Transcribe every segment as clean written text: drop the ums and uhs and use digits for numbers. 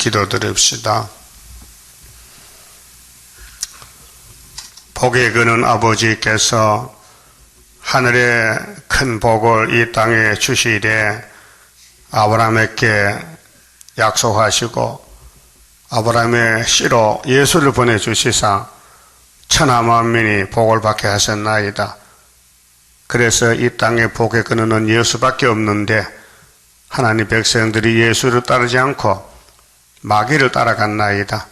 기도드립시다. 복에 그는 아버지께서 하늘의 큰 복을 이 땅에 주시되 아브라함에게 약속하시고 아브라함의 씨로 예수를 보내주시사 천하 만민이 복을 받게 하셨나이다. 그래서 이 땅에 복에 그는 예수밖에 없는데 하나님 백성들이 예수를 따르지 않고 마귀를 따라갔나이다.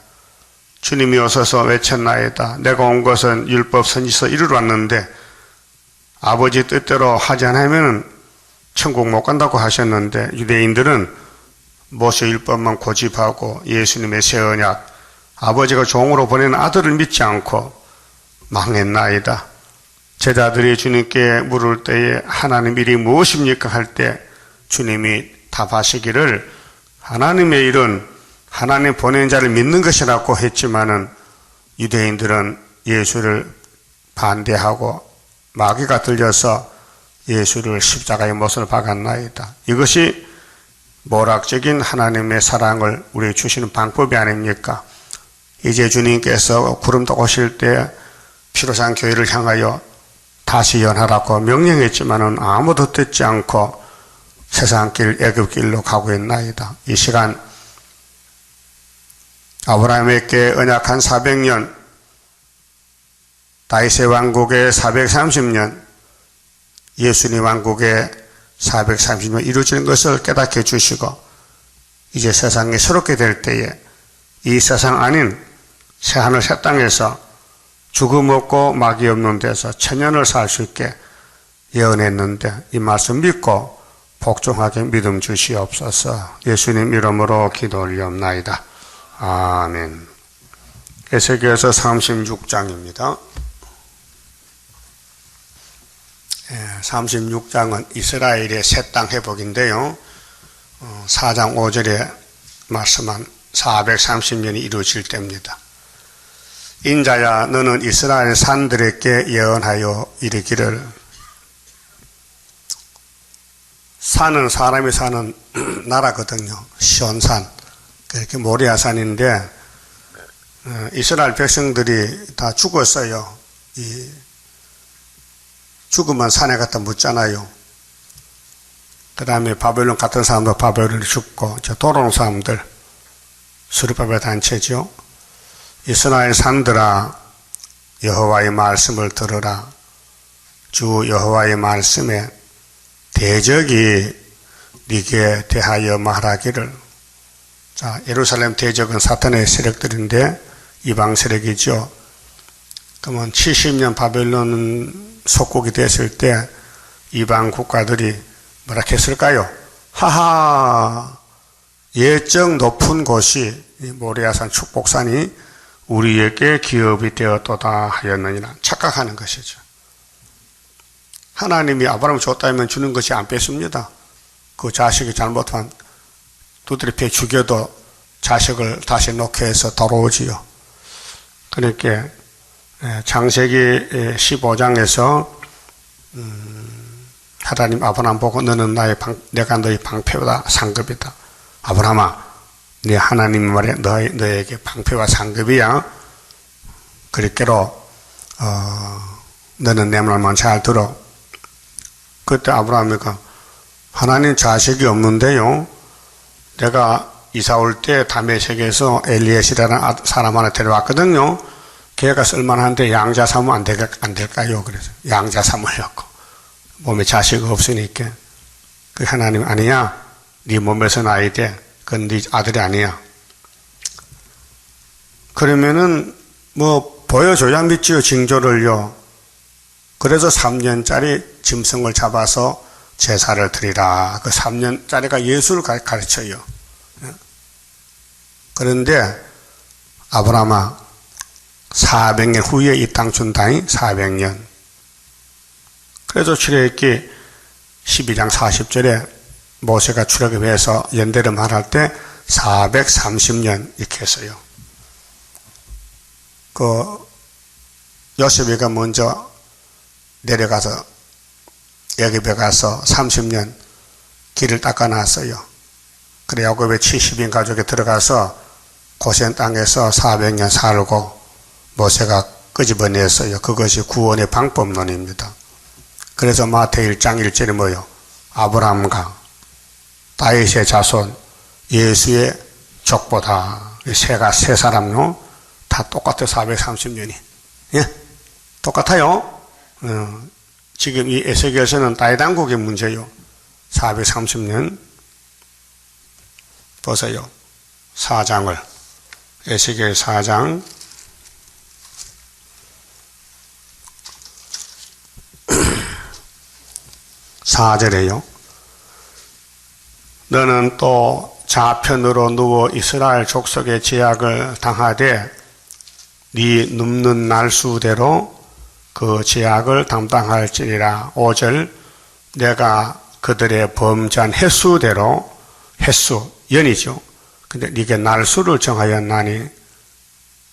주님이 오셔서 외쳤나이다. 내가 온 것은 율법 선지서 이루러 왔는데 아버지 뜻대로 하지 않으면 천국 못 간다고 하셨는데 유대인들은 모세 율법만 고집하고 예수님의 새 언약 아버지가 종으로 보낸 아들을 믿지 않고 망했나이다. 제자들이 주님께 물을 때에 하나님 일이 무엇입니까 할 때 주님이 답하시기를 하나님의 일은 하나님 보낸 자를 믿는 것이라고 했지만은 유대인들은 예수를 반대하고 마귀가 들려서 예수를 십자가의 못을 박았나이다. 이것이 모락적인 하나님의 사랑을 우리에게 주시는 방법이 아닙니까? 이제 주님께서 구름도 오실 때 피로산 교회를 향하여 다시 연하라고 명령했지만은 아무도 듣지 않고 세상길 애굽길로 가고 있나이다. 이 시간 아브라함에게 언약한 400년, 다윗의 왕국의 430년, 예수님 왕국의 430년 이루어지는 것을 깨닫게 해주시고 이제 세상이 새롭게 될 때에 이 세상 아닌 새하늘 새 땅에서 죽음 없고 마귀 없는 데서 천년을 살 수 있게 예언했는데 이 말씀 믿고 복종하게 믿음 주시옵소서. 예수님 이름으로 기도 올리옵나이다. 아멘. 에스겔서 36장입니다. 36장은 이스라엘의 새 땅 회복인데요. 4장 5절에 말씀한 430년이 이루어질 때입니다. 인자야 너는 이스라엘 산들에게 예언하여 이르기를 산은 사람이 사는 나라거든요. 시온산 그렇게 모리아산인데 이스라엘 백성들이 다 죽었어요. 이 죽으면 산에 갖다 묻잖아요. 그 다음에 바벨론 같은 사람도 바벨론이 죽고 저 돌아오는 사람들 수르바벨 단체죠. 이스라엘 산들아 여호와의 말씀을 들으라. 주 여호와의 말씀에 대적이 네게 대하여 말하기를. 자, 예루살렘 대적은 사탄의 세력들인데 이방 세력이죠. 그러면 70년 바벨론 속국이 됐을 때 이방 국가들이 뭐라 했을까요? 하하, 예적 높은 곳이 모리아산 축복산이 우리에게 기업이 되었도다 하였느니라 착각하는 것이죠. 하나님이 아브라함을 줬다면 주는 것이 안 뺐습니다. 그 자식이 잘못한 두드려 죽여도 자식을 다시 놓게 해서 돌아오지요. 그러니까 창세기 15장에서 하나님 아브라함 보고 너는 내가 너의 방패보다 상급이다. 아브라함아 네 하나님 말에 너에게 방패와 상급이야. 그렇게로 너는 내 말만 잘 들어. 그때 아브라함이가 하나님 자식이 없는데요. 내가 이사 올 때 다메섹에서 엘리에스라는 사람 하나 데려왔거든요. 걔가 쓸만한데 양자 삼으면 안 될까요? 그래서 양자 삼으려고. 몸에 자식 없으니까. 그 하나님 아니야. 네 몸에서 나야 돼. 그건 네 아들이 아니야. 그러면은 뭐 보여줘야 믿지요. 징조를요. 그래서 3년짜리 짐승을 잡아서 제사를 드리라. 그 3년짜리가 예수를 가르쳐요. 그런데 아브라함아 400년 후에 이 땅 준다니 400년. 그래서 출애굽기 12장 40절에 모세가 출애굽해서 연대를 말할 때 430년 이렇게 했어요. 그 요셉이가 먼저 내려가서 애굽에 가서 30년 길을 닦아놨어요. 그래 야곱의 70인 가족에 들어가서 고센 땅에서 400년 살고 모세가 끄집어냈어요. 그것이 구원의 방법론입니다. 그래서 마태 1장 1절에 뭐요? 아브라함과 다윗의 자손 예수의 족보다 세 사람요 다 똑같아요. 430년이 예? 똑같아요. 지금 이 에스겔서는 다윗 왕국의 문제요. 430년 보세요. 4장을 에스겔 4장 4절에요. 너는 또 좌편으로 누워 이스라엘 족속의 제약을 당하되 네 눕는 날수대로 그 제약을 담당할지니라. 5절 내가 그들의 범죄한 횟수대로 횟수 연이죠. 근데 네게 날수를 정하였나니.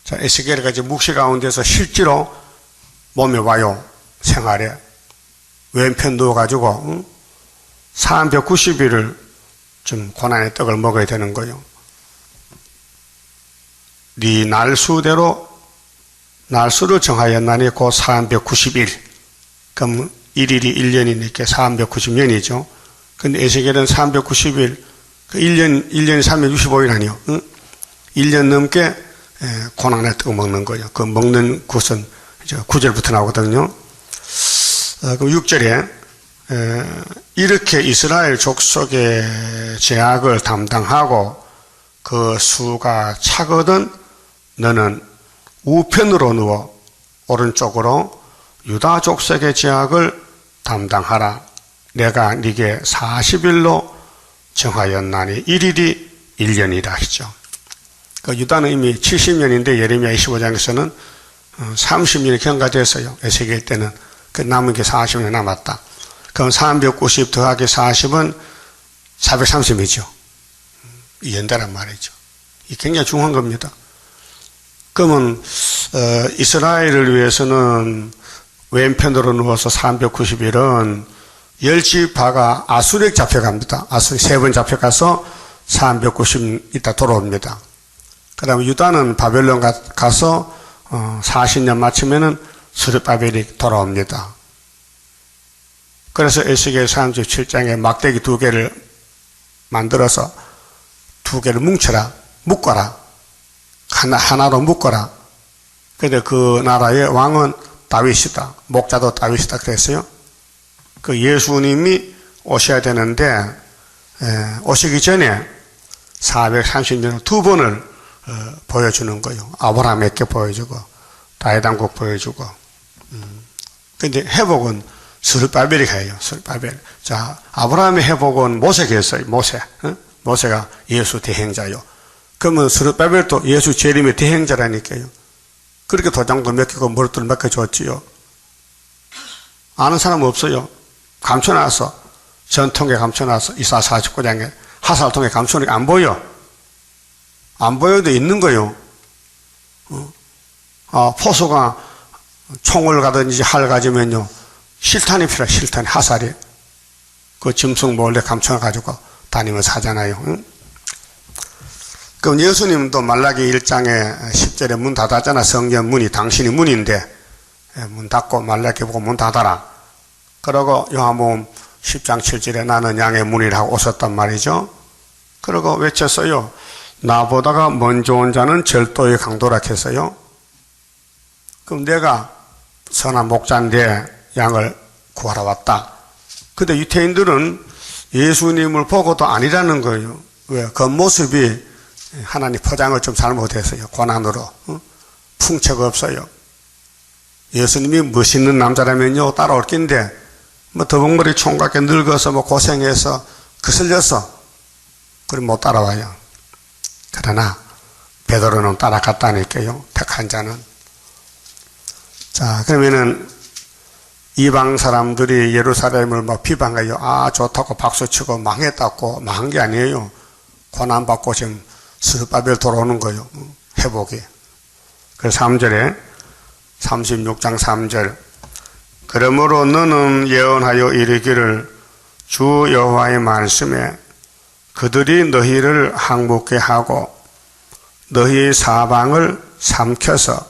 자, 에스겔이가 이제 묵시 가운데서 실제로 몸에 와요. 생활에 왼편 누워가지고 390일을 좀 고난의 떡을 먹어야 되는 거예요. 네 날수대로 날수를 정하였나니 곧 390일. 그럼 1일이 1년이니까 390년이죠. 근데 에스겔은 390일, 그 1년이 365일 아니요. 1년 넘게 고난의 떡을 먹는 거예요. 그 먹는 곳은 9절부터 나오거든요. 그럼 6절에 이렇게 이스라엘 족속의 제약을 담당하고 그 수가 차거든 너는 우편으로 누워 오른쪽으로 유다 족속의 제약을 담당하라. 내가 네게 40일로 정하였나니 1일이 1년이라 하시죠. 그 유다는 이미 70년인데 예레미야 25장에서는 30년이 경과됐어요. 에스겔 때는. 그 남은 게 40년 남았다. 그럼 390 더하기 40은 430이죠. 연달아 말이죠. 이 굉장히 중요한 겁니다. 그러면 이스라엘을 위해서는 왼편으로 누워서 390일은 10지파가 아수렉 잡혀갑니다. 아수렉 3번 잡혀가서 390 있다 돌아옵니다. 그 다음에 유다는 바벨론 가서 40년 마치면은 스룹바벨이 돌아옵니다. 그래서 에스겔 37장에 막대기 2개를 만들어서 2개를 뭉쳐라, 묶어라. 하나로 묶어라. 근데 그 나라의 왕은 다윗이다. 목자도 다윗이다. 그랬어요. 그 예수님이 오셔야 되는데, 오시기 전에 430년을 2번을 보여주는 거예요. 아브라함에게 보여주고, 다윗 왕국 보여주고. 근데 회복은 스룹바벨이 가요. 스룹바벨. 자, 아브라함의 회복은 모세가 했어요. 모세. 모세가 예수 대행자요. 그러면 스룹바벨도 예수 재림의 대행자라니까요. 그렇게 도장도 맡기고 머리도 맡겨줬지요. 아는 사람 없어요. 감춰놨어. 전통에 감춰놨어. 이사 49장에 하살통에 감춰놓으니까 안 보여. 안 보여도 있는 거요. 포수가 총을 가든지 활 가지면요. 실탄이 필요해. 실탄이 하살이. 그 짐승 몰래 감춰가지고 다니면서 하잖아요. 응? 그럼 예수님도 말라기 1장에 10절에 문 닫았잖아. 성전 문이 당신이 문인데 문 닫고 말라기 보고 문 닫아라. 그러고 요한복음 10장 7절에 나는 양의 문이라고 오셨단 말이죠. 그러고 외쳤어요. 나보다가 먼저 온 자는 절도의 강도라 했어요. 그럼 내가 선한 목자인데 양을 구하러 왔다. 근데 유태인들은 예수님을 보고도 아니라는 거예요. 왜? 겉모습이 하나님 포장을 좀 잘못했어요. 고난으로. 풍채가 없어요. 예수님이 멋있는 남자라면요 따라올 낀데 뭐 더벅머리 총각게 늙어서 뭐 고생해서 거슬려서 그럼 못 따라와요. 그러나 베드로는 따라갔다니까요. 택한 자는. 자, 그러면은 이방 사람들이 예루살렘을 막 비방해요. 아, 좋다고 박수치고 망했다고. 망한 게 아니에요. 고난받고 지금 스룹바벨 돌아오는 거예요. 회복이. 그래서 3절에 36장 3절 그러므로 너는 예언하여 이르기를 주 여호와의 말씀에 그들이 너희를 항복케 하고 너희의 사방을 삼켜서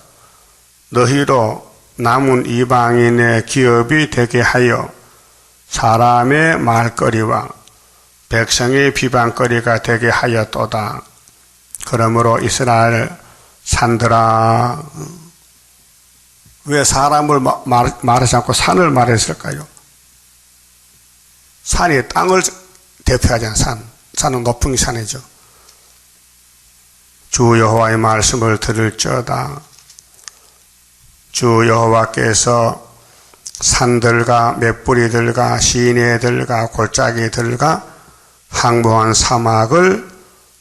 너희로 남은 이방인의 기업이 되게 하여 사람의 말거리와 백성의 비방거리가 되게 하였도다. 그러므로 이스라엘 산들아, 왜 사람을 말하지 않고 산을 말했을까요? 산이 땅을 대표하잖아요. 산은 높은 산이죠. 주 여호와의 말씀을 들을지어다. 주 여호와께서 산들과 맷뿌리들과 시내들과 골짜기들과 황무한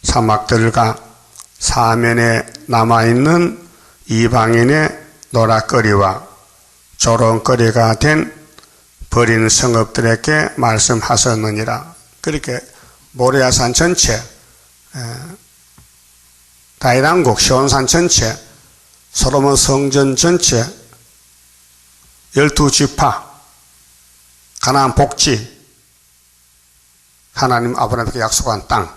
사막들과 사면에 남아있는 이방인의 노락거리와 조롱거리가 된 버린 성읍들에게 말씀하셨느니라. 그렇게 모리아산 전체, 다윗왕국 시온산 전체, 솔로몬 성전 전체, 12지파, 가나안 복지, 하나님 아브라함에게 약속한 땅.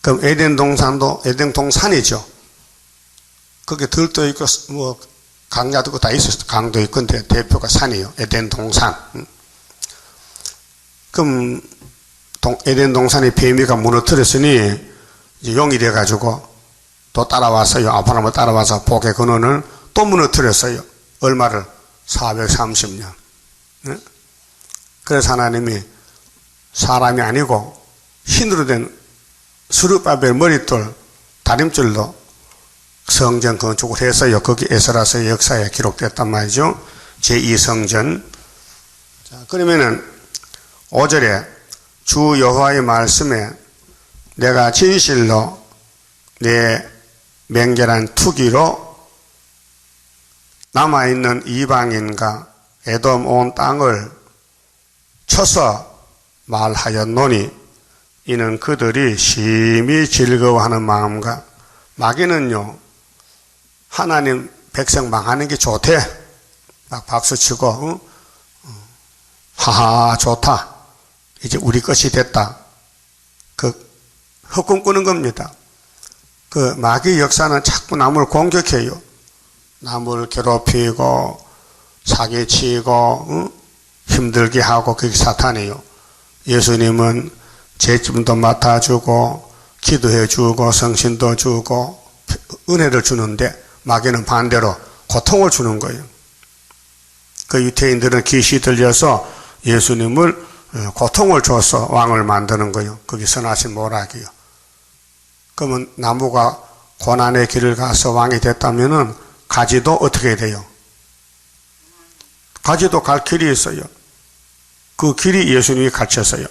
그럼 에덴 동산도 에덴 동산이죠. 거기 들도 있고 뭐 강야도 있고 다 있었어. 강도 있고 근데 대표가 산이에요. 에덴 동산. 그럼 에덴 동산의 비밀가 무너뜨렸으니 이제 용이 돼가지고 또 따라왔어요. 아브라함을 따라와서 복의 근원을 또 무너뜨렸어요. 얼마를? 430년. 그래서 하나님이 사람이 아니고 흰으로 된 스룹바벨 머릿돌 다림줄로 성전 건축을 했어요. 거기 에스라서의 역사에 기록됐단 말이죠. 제2성전. 자, 그러면은 5절에 주 여호와의 말씀에 내가 진실로 내 맹렬한 투기로 남아있는 이방인과 에돔 온 땅을 쳐서 말하였노니 이는 그들이 심히 즐거워하는 마음과 마귀는요 하나님 백성 망하는 게 좋대 막 박수치고 하하 좋다 이제 우리 것이 됐다 그 헛꿈 꾸는 겁니다. 그 마귀 역사는 자꾸 남을 공격해요. 남을 괴롭히고 사기치고 힘들게 하고 그게 사탄이에요. 예수님은 죄짐도 맡아주고 기도해주고 성신도 주고 은혜를 주는데 마귀는 반대로 고통을 주는 거예요. 그 유태인들은 귀시 들려서 예수님을 고통을 줘서 왕을 만드는 거예요. 그게 선하신 모락이요. 그러면 나무가 고난의 길을 가서 왕이 됐다면은 가지도 어떻게 돼요? 가지도 갈 길이 있어요. 그 길이 예수님이 가르쳤어요.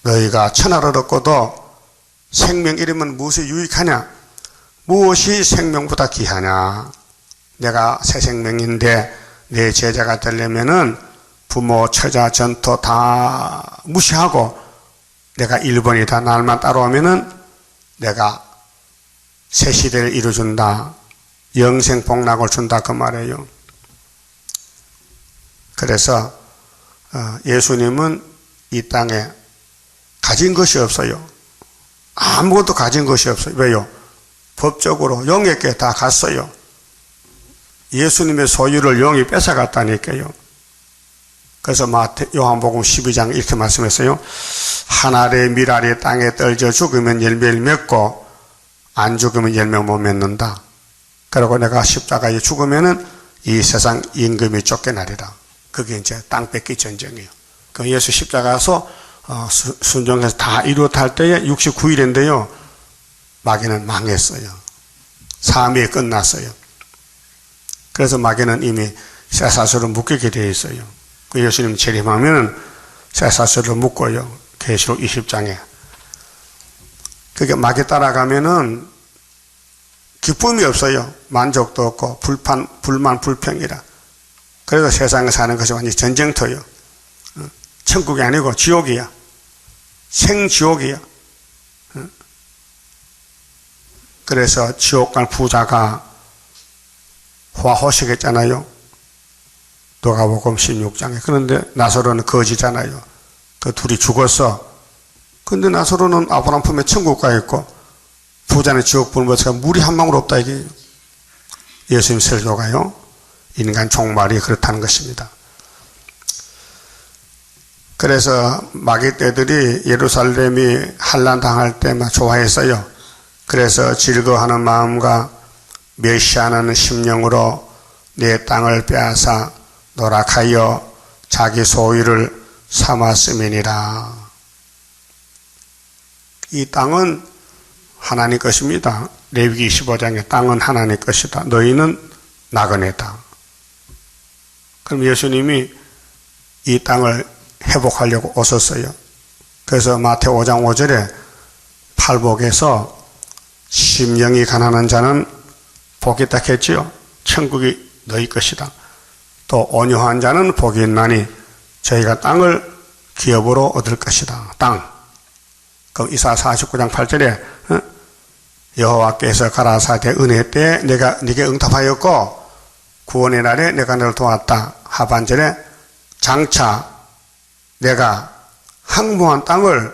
너희가 천하를 얻고도 생명 잃으면 무엇이 유익하냐? 무엇이 생명보다 귀하냐? 내가 새 생명인데 내 제자가 되려면은 부모, 처자, 전토 다 무시하고 내가 1번이다. 날만 따라오면은 내가 새 시대를 이루어준다. 영생 복락을 준다. 그 말이에요. 그래서 예수님은 이 땅에 가진 것이 없어요. 아무것도 가진 것이 없어요. 왜요? 법적으로 영에게 다 갔어요. 예수님의 소유를 영이 뺏어갔다니까요. 그래서 요한복음 12장 이렇게 말씀했어요. 한 알의 밀알이 땅에 떨어져 죽으면 열매를 맺고 안 죽으면 열매 못 맺는다. 그리고 내가 십자가에 죽으면은 이 세상 임금이 쫓겨나리라. 그게 이제 땅 뺏기 전쟁이에요. 그 예수 십자가에서 순종해서 다 이루어탈 때에 69일인데요. 마귀는 망했어요. 삶이 끝났어요. 그래서 마귀는 이미 쇠사슬로 묶이게 되어 있어요. 그 예수님 재림하면 쇠사슬로 묶어요. 계시록 20장에. 그게 마귀 따라가면은 기쁨이 없어요. 만족도 없고 불만 불평이라. 그래서 세상에 사는 것이 완전히 전쟁터예요. 천국이 아니고 지옥이야. 생지옥이야. 그래서 지옥 갈 부자가 화호식했잖아요. 누가복음 16장에. 그런데 나사로는 거지잖아요. 그 둘이 죽었어. 근데 나사로는 아브라함 품에 천국 가 있고 부자는 지옥 보는 것처럼 물이 한 방울 없다 이게 예수님 설교가요. 인간 종말이 그렇다는 것입니다. 그래서 마귀 떼들이 예루살렘이 환난 당할 때만 좋아했어요. 그래서 즐거워하는 마음과 멸시하는 심령으로 내 땅을 빼앗아 노락하여 자기 소유를 삼았음이니라. 이 땅은 하나님 것입니다. 레위기 25장에 땅은 하나님 것이다. 너희는 나그네다. 그럼 예수님이 이 땅을 회복하려고 오셨어요. 그래서 마태오 5장 5절에 팔복에서 심령이 가난한 자는 복이 있다 했지요. 천국이 너희 것이다. 또 온유한 자는 복이 있나니 저희가 땅을 기업으로 얻을 것이다. 땅. 그럼 이사 49장 8절에 여호와께서 가라사대 은혜 때 내가 네게 응답하였고 구원의 날에 내가 너를 도왔다. 하반절에 장차 내가 항모한 땅을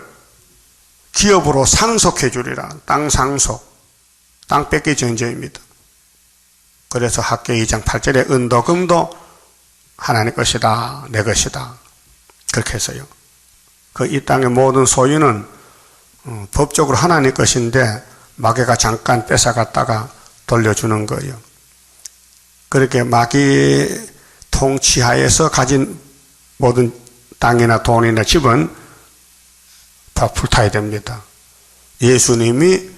기업으로 상속해 주리라. 땅 상속. 땅 뺏기 전제입니다. 그래서 학교 2장 8절에 은도 금도 하나님 것이다. 내 것이다. 그렇게 해서요. 그 이 땅의 모든 소유는 법적으로 하나님 것인데 마귀가 잠깐 뺏어갔다가 돌려주는 거예요. 그렇게 마귀 통치하에서 가진 모든 땅이나 돈이나 집은 다 불타야 됩니다. 예수님이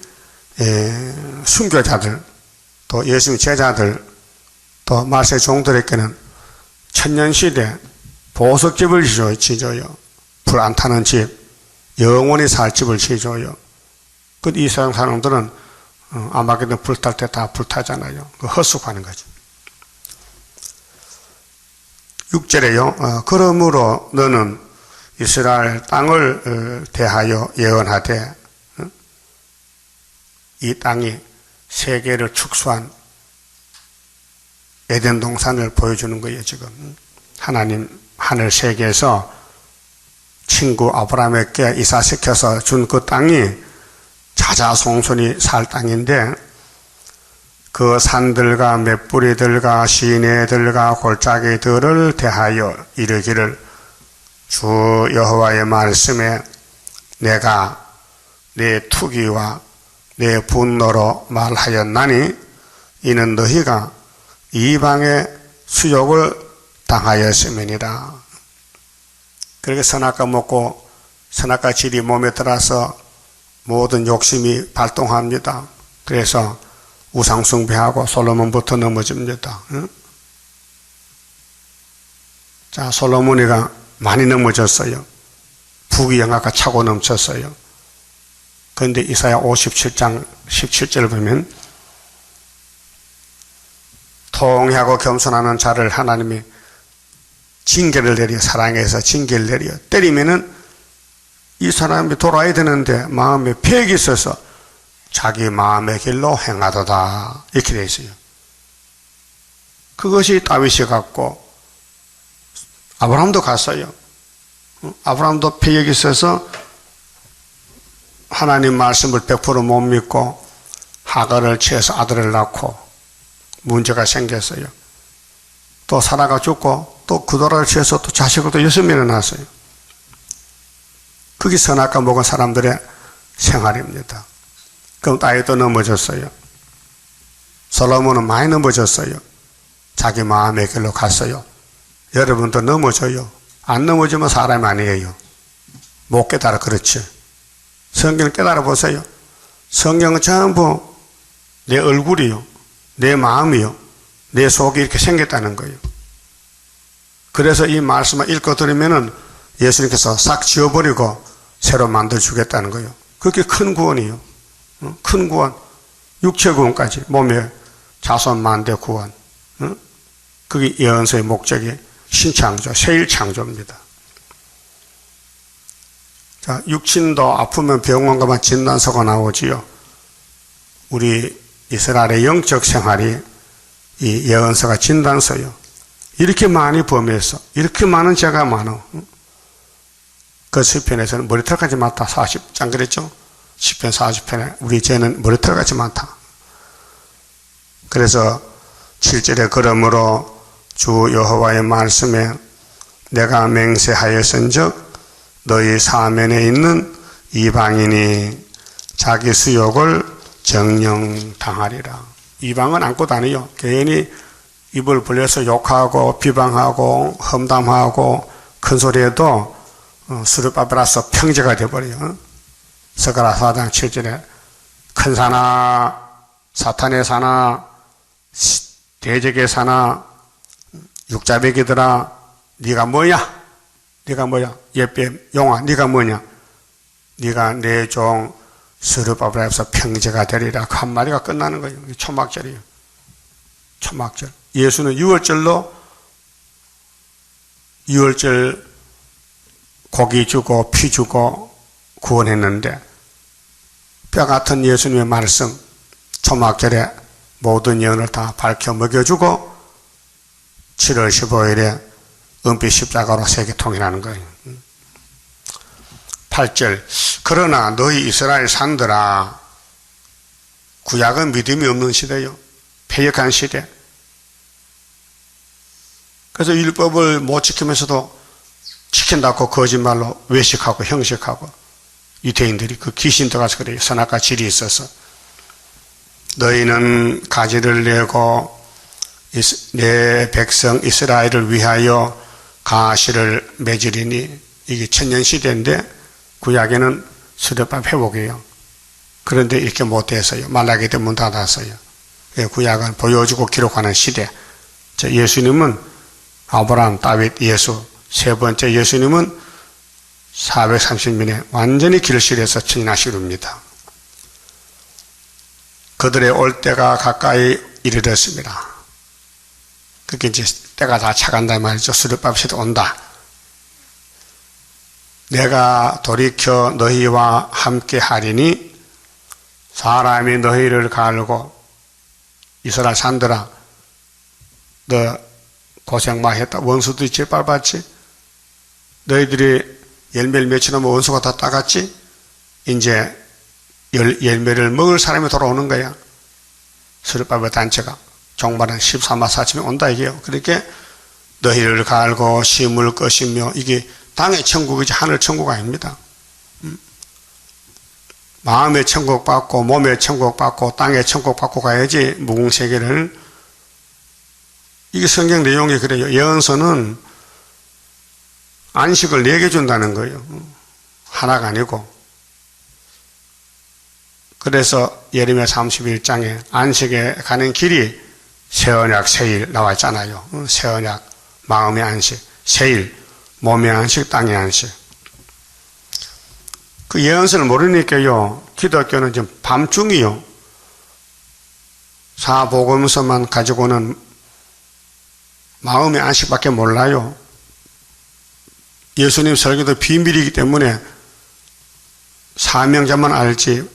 순교자들 또 예수님 제자들 또 말세 종들에게는 천년시대 보석집을 지어요. 불 안 타는 집, 영원히 살 집을 지어요. 그 이 세상 사람들은 아마게돈 불탈 때 다 불타잖아요. 그 헛수고하는 거죠. 6절에요. 그러므로 너는 이스라엘 땅을 대하여 예언하되 이 땅이 세계를 축소한 에덴 동산을 보여주는 거예요. 지금 하나님 하늘 세계에서 친구 아브라함에게 이사시켜서 준 그 땅이 자자손손이 살 땅인데 그 산들과 맷뿌리들과 시내들과 골짜기들을 대하여 이르기를 주 여호와의 말씀에 내가 내 투기와 내 분노로 말하였나니 이는 너희가 이방의 수욕을 당하였음이니라. 그렇게 선악과 먹고 선악과 질이 몸에 들어서 모든 욕심이 발동합니다. 그래서 우상숭배하고 솔로몬부터 넘어집니다. 자, 솔로몬이가 많이 넘어졌어요. 부귀영화가 차고 넘쳤어요. 그런데 이사야 57장 17절을 보면 통하고 겸손하는 자를 하나님이 징계를 내려 사랑해서 징계를 내려 때리면은 이 사람이 돌아야 되는데 마음에 폐역이 있어서 자기 마음의 길로 행하도다 이렇게 되어 있어요. 그것이 다윗이 갔고 아브라함도 갔어요. 아브라함도 폐역이 있어서 하나님 말씀을 100% 못 믿고 하갈을 취해서 아들을 낳고 문제가 생겼어요. 또 사라가 죽고 또 그도라를 취해서 또 자식을 또 6명을 낳았어요. 그게 선악과 먹은 사람들의 생활입니다. 그럼 다윗도 넘어졌어요. 솔로몬은 많이 넘어졌어요. 자기 마음의 길로 갔어요. 여러분도 넘어져요. 안 넘어지면 사람이 아니에요. 못 깨달아 그렇지. 성경을 깨달아 보세요. 성경은 전부 내 얼굴이요, 내 마음이요, 내 속이 이렇게 생겼다는 거예요. 그래서 이 말씀을 읽고 들으면은 예수님께서 싹 지워버리고 새로 만들어주겠다는 거예요. 그렇게 큰 구원이요. 큰 구원. 육체 구원까지. 몸의 자손 만대 구원. 그게 예언서의 목적이 신창조, 세일창조입니다. 자, 육신도 아프면 병원 가면 진단서가 나오지요. 우리 이스라엘의 영적 생활이 이 예언서가 진단서요. 이렇게 많이 범해서, 이렇게 많은 죄가 많아. 그 시편에서는 머리털같이 많다. 40장 그랬죠? 시편 40편에 우리 죄는 머리털같이 많다. 그래서 7절에 그러므로 주 여호와의 말씀에 내가 맹세하였은즉 너희 사면에 있는 이방인이 자기 수욕을 정령당하리라. 이방은 안고 다니요. 괜히 입을 벌려서 욕하고 비방하고 험담하고 큰 소리해도 수르바벨라서 평제가 되어버려요. 스가랴 4장 7절에 큰 사나 사탄의 사나 대적의 사나 육자배기들아 네가 뭐냐? 네가 뭐야? 예뱀 용아 네가 뭐냐? 네가 내 종 스르바벨에서 평제가 되리라. 그 한마디가 끝나는 거예요. 초막절이에요. 초막절. 예수는 6월절로 6월절 고기 주고 피 주고 구원했는데 뼈 같은 예수님의 말씀 초막절에 모든 예언을 다 밝혀 먹여주고 7월 15일에 은빛 십자가로 세계 통일하는 거예요. 8절 그러나 너희 이스라엘 산들아 구약은 믿음이 없는 시대요. 패역한 시대. 그래서 율법을 못 지키면서도 지킨다고 거짓말로 외식하고 형식하고 유대인들이 그 귀신 들어가서 그래요. 선악과 질이 있어서 너희는 가지를 내고 내 백성 이스라엘을 위하여 가시를 맺으리니 이게 천년시대인데 구약에는 수렵밥 회복이에요. 그런데 이렇게 못해서요. 말라기 때 문 닫았어요. 구약은 보여주고 기록하는 시대. 예수님은 아브라함, 다윗, 예수 세 번째 예수님은 430년에 완전히 길실에서 천인하시렵니다. 그들의 올 때가 가까이 이르렀습니다. 그게 이제 때가 다 차간다 말이죠. 수렵밥 시대 온다. 내가 돌이켜 너희와 함께 하리니 사람이 너희를 갈고 이스라엘 산들아 너 고생 많이 했다. 원수들이 짓밟았지. 너희들이 열매를 맺히면 원수가 다 따갔지. 이제 열매를 먹을 사람이 돌아오는 거야. 수렵밥의 단체가 종말은 13마 4쯤에 온다 이게요. 그렇게 너희를 갈고 심을 것이며 이게 땅의 천국이지 하늘 천국 아닙니다. 마음의 천국 받고 몸의 천국 받고 땅의 천국 받고 가야지 무궁세계를. 이게 성경 내용이 그래요. 예언서는 안식을 4개 준다는 거예요. 하나가 아니고. 그래서 예레미야 31장에 안식에 가는 길이 새언약 새일 나와 있잖아요. 새언약 마음의 안식, 새일 몸의 안식, 땅의 안식. 그 예언서를 모르니까요. 기독교는 지금 밤중이요. 사복음서만 가지고는 마음의 안식밖에 몰라요. 예수님 설교도 비밀이기 때문에 사명자만 알지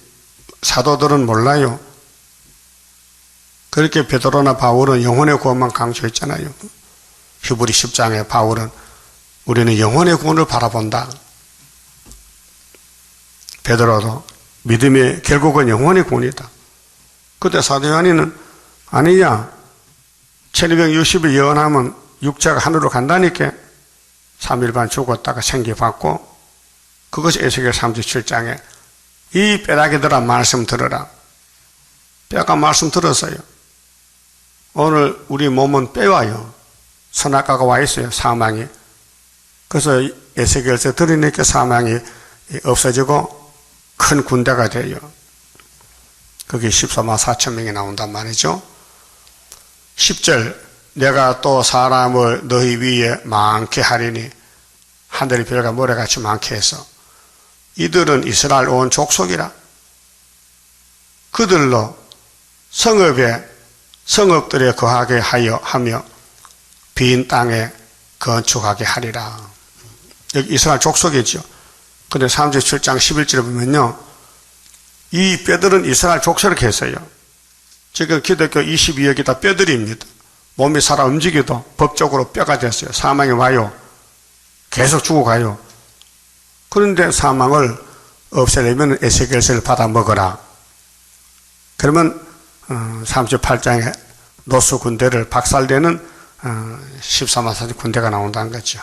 사도들은 몰라요. 그렇게 베드로나 바울은 영혼의 구원만 강조했잖아요. 히브리 10장에 바울은 우리는 영혼의 구원을 바라본다. 베드로도 믿음의 결국은 영혼의 구원이다. 그때 사도 요한이는 아니야. 1260일 예언하면 육자가 하늘로 간다니까 3일반 죽었다가 생기받고 그것이 에스겔 37장에 이 뼈다귀들아 말씀 들으라. 뼈가 말씀 들었어요. 오늘 우리 몸은 뼈와요. 선악과가 와 있어요. 사망이. 그래서 에스겔서 들으니까 사망이 없어지고 큰 군대가 돼요. 그게 14만 4천 명이 나온단 말이죠. 10절 내가 또 사람을 너희 위에 많게 하리니 하늘의 별과 모래같이 많게 해서 이들은 이스라엘 온 족속이라. 그들로 성읍들에 거하게 하며 빈 땅에 건축하게 하리라. 여기 이스라엘 족속이죠. 근데 37장 11절에 보면요. 이 뼈들은 이스라엘 족속을 했어요. 지금 기독교 22억이 다 뼈들입니다. 몸이 살아 움직여도 법적으로 뼈가 됐어요. 사망이 와요. 계속 죽어가요. 그런데 사망을 없애려면 에스겔서를 받아 먹어라. 그러면 38장에 노수 군대를 박살내는 14만 4천 군대가 나온다는 거죠.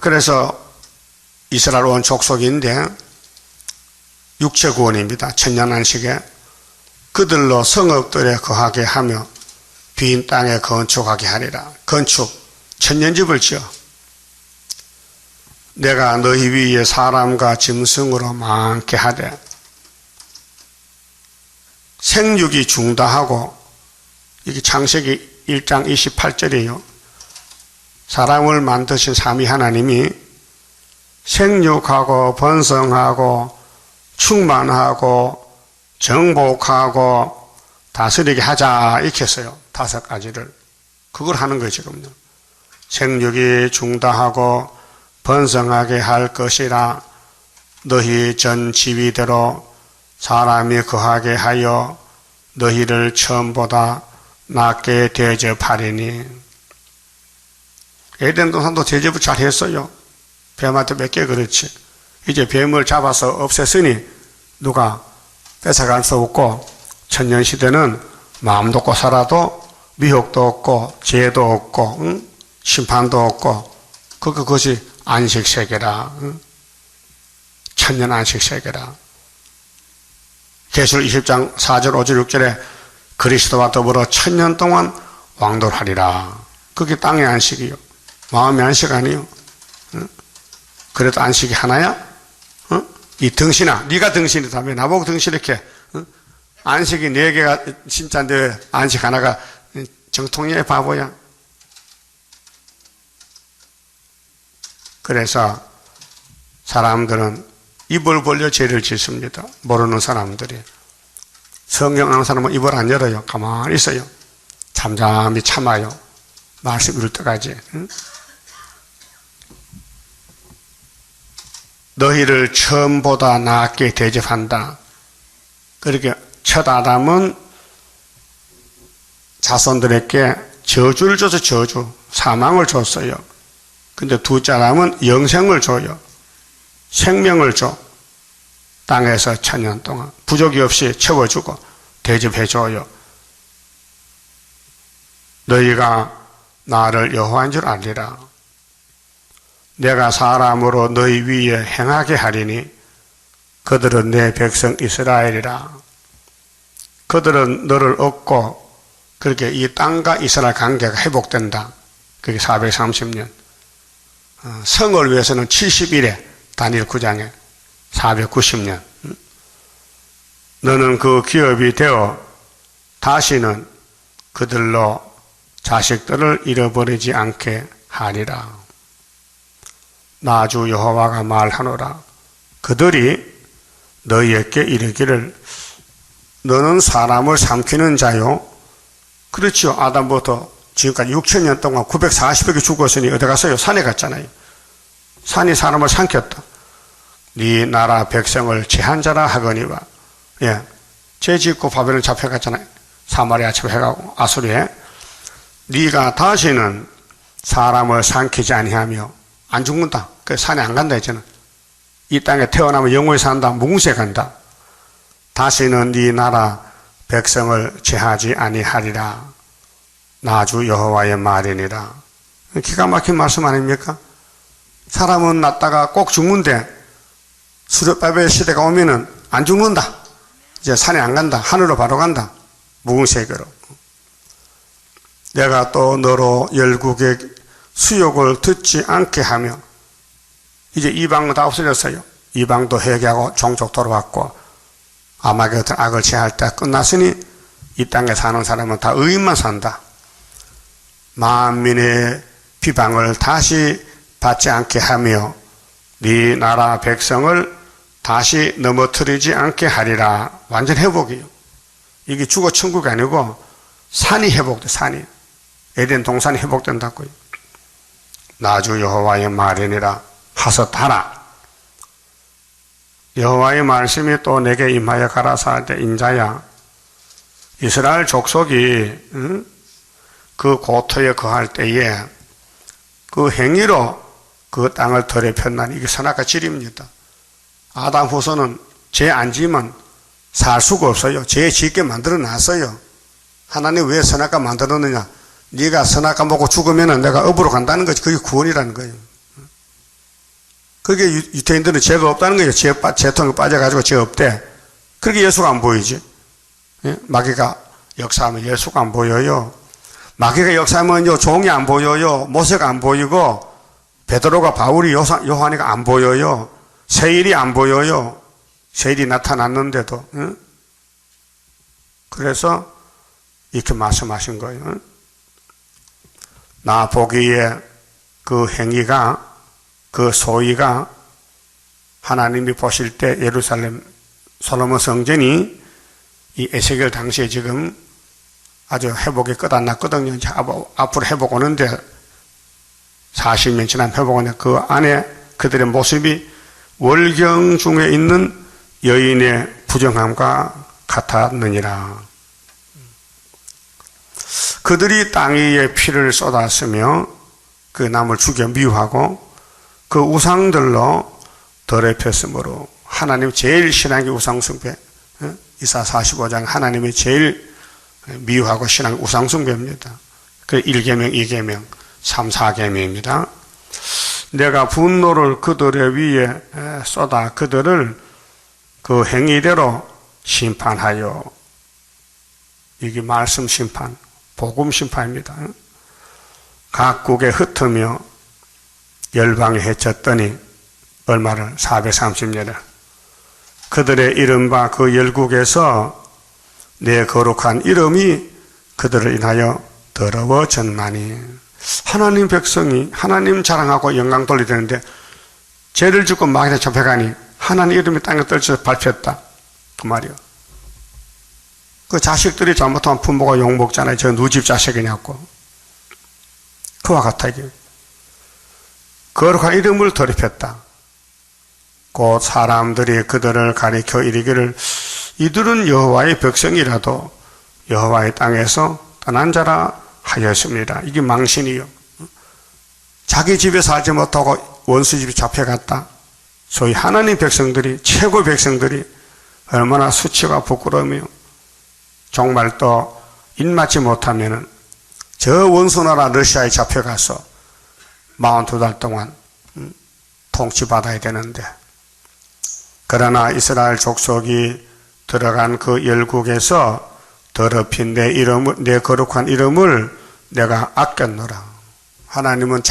그래서 이스라엘 온 족속인데 육체 구원입니다. 천년 안식에 그들로 성읍들에 거하게 하며 빈 땅에 건축하게 하리라. 건축, 천년집을 지어 내가 너희 위에 사람과 짐승으로 많게 하되 생육이 중다하고, 이게 창세기 1장 28절이에요. 사람을 만드신 삼위 하나님이 생육하고 번성하고 충만하고 정복하고 다스리게 하자 이렇게 했어요. 5가지를. 그걸 하는 거예요 지금요. 생육이 중다하고 번성하게 할 것이라. 너희 전 지위대로 사람이 거하게 하여 너희를 처음보다 낫게 대접하리니. 에덴 동산도 대접을 잘 했어요. 뱀한테 몇 개 그렇지. 이제 뱀을 잡아서 없앴으니 누가 뺏어갈 수 없고, 천년시대는 마음도 없고 살아도 미혹도 없고 죄도 없고 심판도 없고, 그것이 안식세계라. 천년 안식세계라. 계시록 20장 4절 5절 6절에 그리스도와 더불어 천년 동안 왕돌하리라. 그게 땅의 안식이요. 마음의 안식 아니요. 그래도 안식이 하나야? 이 등신아, 네가 등신이다며 나보고 등신 이렇게. 안식이 4개가 진짜인데 안식 하나가 정통이야 바보야. 그래서 사람들은 입을 벌려 죄를 짓습니다. 모르는 사람들이. 성경 아는 사람은 입을 안 열어요. 가만히 있어요. 잠잠히 참아요. 말씀 이룰 때까지. 너희를 처음보다 낫게 대접한다. 그렇게 첫 아담은 자손들에게 저주를 줘서 저주, 사망을 줬어요. 근데 둘째 아담은 영생을 줘요. 생명을 줘. 땅에서 천년 동안 부족이 없이 채워주고 대접해줘요. 너희가 나를 여호와인 줄 알리라. 내가 사람으로 너희 위에 행하게 하리니 그들은 내 백성 이스라엘이라. 그들은 너를 얻고 그렇게 이 땅과 이스라엘 관계가 회복된다. 그게 430년. 성을 위해서는 70일에 다니엘 9장에 490년. 너는 그 기업이 되어 다시는 그들로 자식들을 잃어버리지 않게 하리라. 나 주 여호와가 말하노라. 그들이 너희에게 이르기를 너는 사람을 삼키는 자요. 그렇지요. 아담부터 지금까지 6천년 동안 940억이 죽었으니 어디 갔어요? 산에 갔잖아요. 산이 사람을 삼켰다. 네 나라 백성을 제한 자라 하거니와. 예, 죄 짓고 바벨론 잡혀갔잖아요. 사마리아 잡혀가고 아수리에. 네가 다시는 사람을 삼키지 아니하며 안 죽는다. 그 산에 안 간다 했잖아. 이 땅에 태어나면 영원히 산다. 무궁시에 간다. 다시는 네 나라 백성을 제하지 아니하리라. 나 주 여호와의 말이니라. 기가 막힌 말씀 아닙니까? 사람은 났다가 꼭 죽는데 수르바벨 시대가 오면은 안 죽는다. 이제 산에 안 간다. 하늘로 바로 간다. 무궁세계로. 내가 또 너로 열국의 수욕을 듣지 않게 하며, 이제 이방은 다 없어졌어요. 이방도 회개하고 종족 돌아왔고 아마겟돈 악을 제할 때 끝났으니 이 땅에 사는 사람은 다 의인만 산다. 만민의 비방을 다시 받지 않게 하며 네 나라 백성을 다시 넘어뜨리지 않게 하리라. 완전 회복이에요. 이게 죽어 천국이 아니고 산이 회복돼. 산이 에덴 동산이 회복된다고요. 나 주 여호와의 말이니라. 하섯하라. 여호와의 말씀이 또 내게 임하여 가라사대 인자야, 이스라엘 족속이 그 고토에 거할 때에 그 행위로 그 땅을 더럽혔나니 이게 선악과 질입니다. 아담 후손은 죄 안 지으면 살 수가 없어요. 죄 짓게 만들어 놨어요. 하나님 왜 선악과 만들었느냐? 네가 선악과 먹고 죽으면 내가 업으로 간다는 거지. 그게 구원이라는 거예요. 그게 유태인들은 죄가 없다는 거예요. 죄통에 빠져가지고 죄 없대. 그렇게 예수가 안 보이지. 예? 마귀가 역사하면 예수가 안 보여요. 마귀가 역사하면요, 종이 안 보여요. 모세가 안 보이고, 베드로가 바울이 요한이가 안 보여요. 세일이 안 보여요. 세일이 나타났는데도. 응? 그래서 이렇게 말씀하신 거예요. 나 보기에 그 행위가, 그 소위가 하나님이 보실 때 예루살렘 솔로몬 성전이 이 에스겔 당시에 지금 아주 회복이 끝안났거든요. 이제 앞으로 회복 오는데 40년 지나면 회복 오는데 그 안에 그들의 모습이 월경 중에 있는 여인의 부정함과 같았느니라. 그들이 땅 위에 피를 쏟았으며 그 남을 죽여 미워하고 그 우상들로 더럽혔으므로 하나님 제일 신앙의 우상숭배, 이사 45장 하나님이 제일 미워하고 신앙 우상숭배입니다. 그 1계명, 2계명, 3, 4계명입니다. 내가 분노를 그들의 위에 쏟아 그들을 그 행위대로 심판하여, 이게 말씀 심판, 복음 심판입니다. 각국에 흩으며 열방에 헤쳤더니 얼마를 430년을 그들의 이름과 그 열국에서 내 거룩한 이름이 그들을 인하여 더러워졌나니. 하나님 백성이 하나님 자랑하고 영광 돌려야 되는데 죄를 짓고 마귀에 잡혀가니 하나님 이름이 땅에 떨쳐서 밟혔다 그 말이요. 그 자식들이 잘못하면 부모가 욕먹잖아요. 저 누집 자식이냐고. 그와 같아 이게. 거룩한 이름을 더럽혔다. 곧 사람들이 그들을 가리켜 이르기를 이들은 여호와의 백성이라도 여호와의 땅에서 떠난 자라 하였습니다. 이게 망신이요. 자기 집에 살지 못하고 원수 집에 잡혀갔다. 소위 하나님 백성들이, 최고 백성들이 얼마나 수치가 부끄러우며 정말 또 입맞지 못하면은 저 원수나라 러시아에 잡혀가서 42달 동안 통치받아야 되는데, 그러나 이스라엘 족속이 들어간 그 열국에서 더럽힌 내 거룩한 이름을 내가 아꼈노라. 하나님은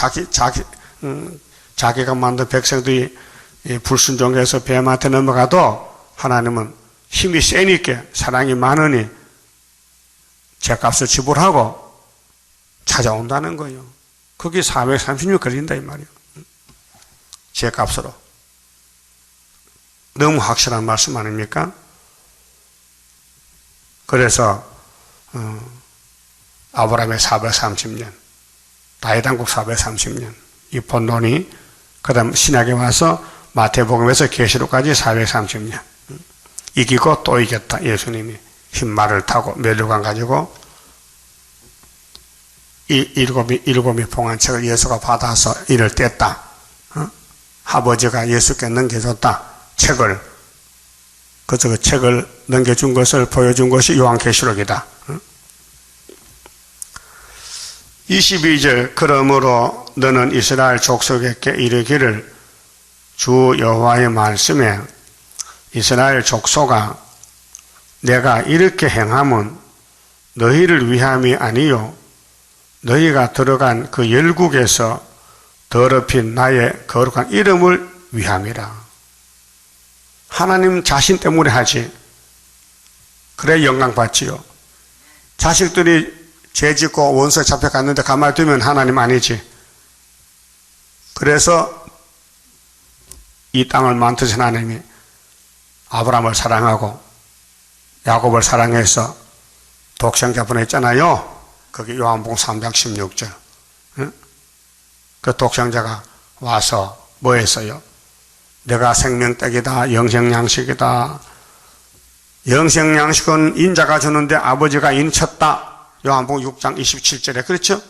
자기가 만든 백성들이 불순종해서 뱀한테 넘어가도 하나님은 힘이 세니까, 사랑이 많으니 죄값을 지불하고 찾아온다는 거예요. 그게 436 걸린다 이 말이에요. 죄값으로. 너무 확실한 말씀 아닙니까? 그래서 아브라함의 430년, 다윗왕국 430년, 이 본론이 그 다음 신약에 와서 마태복음에서 계시록까지 430년 이기고 또 이겼다. 예수님이 흰말을 타고 멸류관 가지고 일곱이 봉한 책을 예수가 받아서 이를 뗐다. 아버지가 예수께 넘겨줬다. 책을. 그래서 그 책을 넘겨준 것을 보여준 것이 요한계시록이다. 22절 그러므로 너는 이스라엘 족속에게 이르기를 주 여호와의 말씀에 이스라엘 족속아 내가 이렇게 행함은 너희를 위함이 아니요 너희가 들어간 그 열국에서 더럽힌 나의 거룩한 이름을 위함이라. 하나님 자신 때문에 하지. 그래 영광 받지요. 자식들이 죄 짓고 원수에 잡혀갔는데 가만히 두면 하나님 아니지. 그래서 이 땅을 만드신 하나님이 아브라함을 사랑하고 야곱을 사랑해서 독생자 보냈잖아요. 그게 요한복음 3장 16절. 응? 그 독생자가 와서 뭐 했어요? 내가 생명떡이다, 영생양식이다. 영생양식은 인자가 주는데 아버지가 인쳤다. 요한복음 6장 27절에 그렇죠?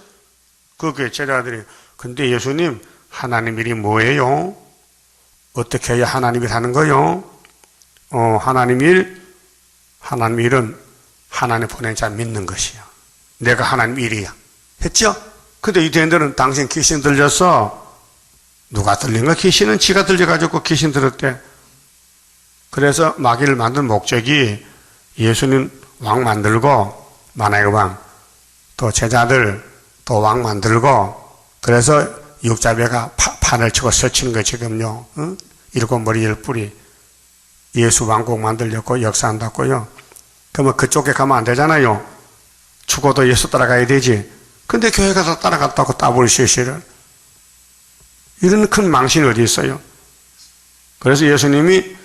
그게 제자들이 근데 예수님, 하나님 일이 뭐예요? 어떻게 해야 하나님 일 하는 거요? 하나님 일은 하나님 보낸 자 믿는 것이야. 내가 하나님 일이야. 했죠? 근데 유대인들은 당신 귀신 들렸어. 누가 들린 거야? 귀신은 지가 들려가지고 귀신 들었대. 그래서 마귀를 만든 목적이 예수님 왕 만들고, 만화의 왕, 또 제자들 또 왕 만들고, 그래서 육자배가 판을 치고 서치는 거 지금요. 응? 일곱 머리 열 뿌리. 예수 왕국 만들려고 역사한다고요. 그러면 그쪽에 가면 안 되잖아요. 죽어도 예수 따라가야 되지. 근데 교회 가서 따라갔다고 따블시시를. 이런 큰 망신이 어디 있어요? 그래서 예수님이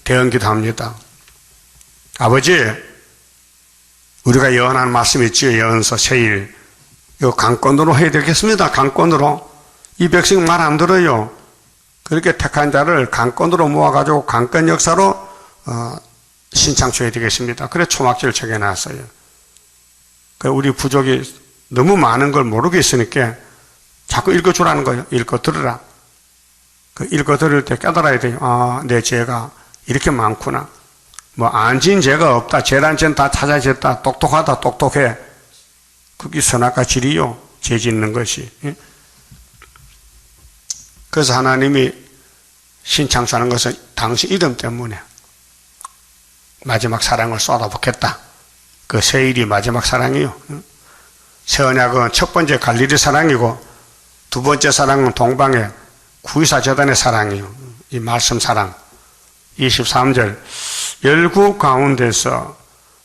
대언기도 합니다. 아버지, 우리가 예언한 말씀 있지요. 예언서 세일. 이거 강권으로 해야 되겠습니다. 강권으로. 이 백성 말 안 들어요. 그렇게 택한 자를 강권으로 모아가지고 강권 역사로 신창초해야 되겠습니다. 그래 초막절을 정해놨어요. 우리 부족이 너무 많은 걸 모르겠으니까 자꾸 읽어주라는 거예요. 읽어 들으라. 그 읽어 들을 때 깨달아야 돼요. 아, 내 죄가 이렇게 많구나. 뭐 안 지은 죄가 없다. 죄란 죄는 다 찾아졌다. 똑똑하다. 똑똑해. 그게 선악과 질이요. 죄 짓는 것이. 그래서 하나님이 신창수하는 것은 당신 이름 때문에 마지막 사랑을 쏟아붓겠다. 그 세일이 마지막 사랑이요. 새 언약은 첫 번째 갈릴리 사랑이고 두 번째 사랑은 동방의 구이사 제단의 사랑이요. 이 말씀 사랑. 23절 열국 가운데서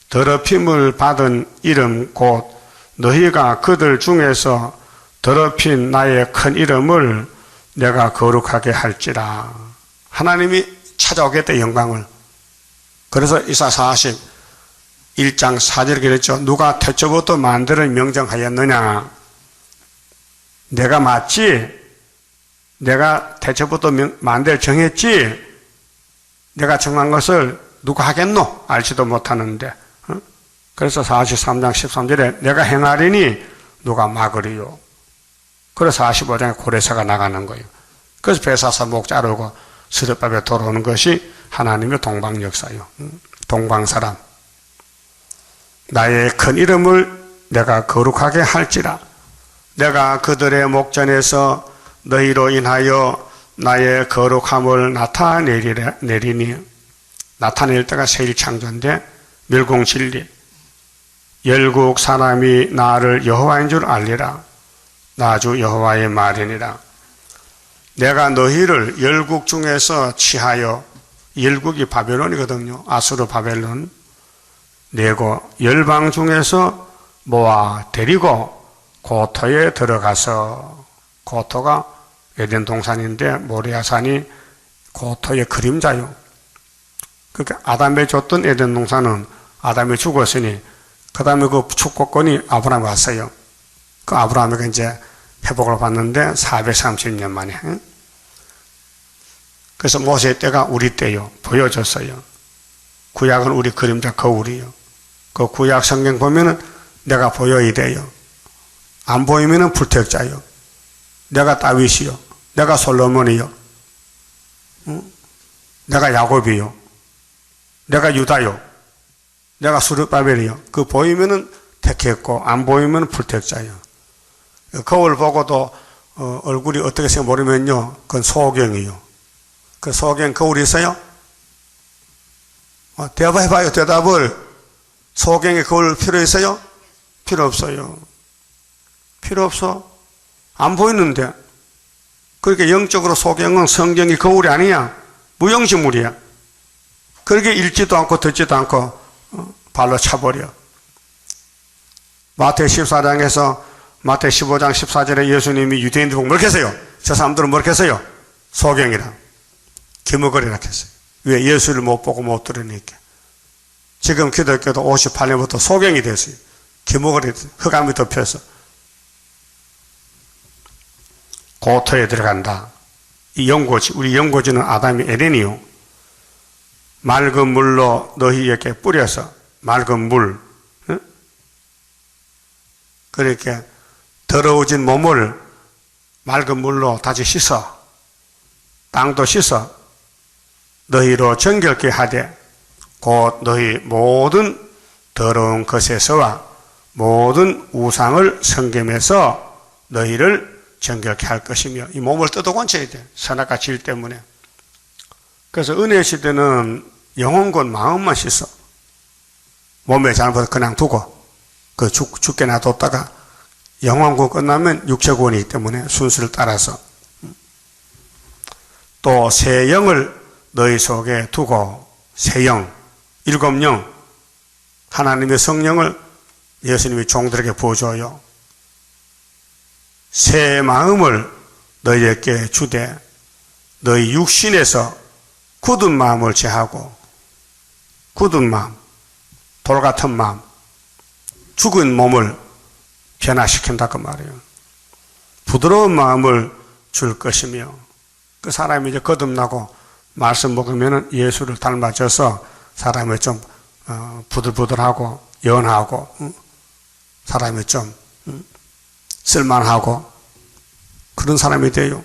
더럽힘을 받은 이름 곧 너희가 그들 중에서 더럽힌 나의 큰 이름을 내가 거룩하게 할지라. 하나님이 찾아오겠다 영광을. 그래서 이사 41장 4절에 그랬죠. 누가 태초부터 만들을 명정하였느냐. 내가 맞지? 내가 태초부터 만들 정했지? 내가 정한 것을 누가 하겠노? 알지도 못하는데. 그래서 43장 13절에 내가 행하리니 누가 막으리요. 그래서 45장에 고레사가 나가는 거예요. 그래서 배사사 목 자르고 스룹밥에 돌아오는 것이 하나님의 동방 역사요. 동방 사람. 나의 큰 이름을 내가 거룩하게 할지라. 내가 그들의 목전에서 너희로 인하여 나의 거룩함을 나타내리니. 나타낼 때가 세일창조인데 멸공진리. 열국 사람이 나를 여호와인 줄 알리라. 나 주 여호와의 말이니라. 내가 너희를 열국 중에서 취하여, 열국이 바벨론이거든요. 아수르 바벨론. 내고 열방 중에서 모아 데리고 고토에 들어가서, 고토가 에덴 동산인데 모리아산이 고토의 그림자요. 그러니까 아담에 줬던 에덴 동산은 아담이 죽었으니 그 다음에 그 축복권이 아브라함이 왔어요. 그 아브라함이 이제 회복을 받는데 430년 만에. 그래서 모세 때가 우리 때요. 보여줬어요. 구약은 우리 그림자 거울이요. 그 구약 성경 보면은 내가 보여야 돼요. 안 보이면은 불택자요. 내가 다윗이요. 내가 솔로몬이요. 내가 야곱이요. 내가 유다요. 내가 수르바벨이요. 그 보이면은 택했고 안 보이면 불택자요. 거울 보고도 얼굴이 어떻게 생겨 모르면요. 그건 소경이요. 그 소경 거울이 있어요? 대답해봐요. 대답을. 소경의 거울 필요 있어요? 필요 없어요. 필요 없어. 안 보이는데. 그렇게 영적으로 소경은 성경이 거울이 아니야. 무용지물이야. 그렇게 읽지도 않고 듣지도 않고 발로 차버려. 마태 14장에서 마태 15장 14절에 예수님이 유대인들 보고 뭘 했어요? 저 사람들은 뭘 했어요? 소경이라. 기머거리라 했어요. 왜? 예수를 못 보고 못 들으니까. 지금 기독교도 58년부터 소경이 됐어요. 기머거리, 흑암이 덮여서. 고토에 들어간다. 이 연고지, 우리 연고지는 아담이 에덴이요. 맑은 물로 너희에게 뿌려서, 맑은 물, 그렇게 더러워진 몸을 맑은 물로 다시 씻어 땅도 씻어 너희로 정결케 하되 곧 너희 모든 더러운 것에서와 모든 우상을 섬김에서 너희를 정결케 할 것이며 이 몸을 뜯어 건쳐야 돼. 선악과 질 때문에. 그래서 은혜 시대는 영혼권 마음만 씻어. 몸에 잘못 그냥 두고 그 죽게 놔뒀다가 영혼권 끝나면 육체권이기 때문에 순서를 따라서 또 새 영을 너희 속에 두고 새 영, 일곱 영 하나님의 성령을 예수님이 종들에게 부어줘요. 새 마음을 너희에게 주되 너희 육신에서 굳은 마음을 제하고 굳은 마음, 돌 같은 마음, 죽은 몸을 변화시킨다 그 말이에요. 부드러운 마음을 줄 것이며 그 사람이 이제 거듭나고 말씀 먹으면 예수를 닮아져서 사람이 좀 부들부들하고 연하고 사람이 좀 쓸만하고 그런 사람이 돼요.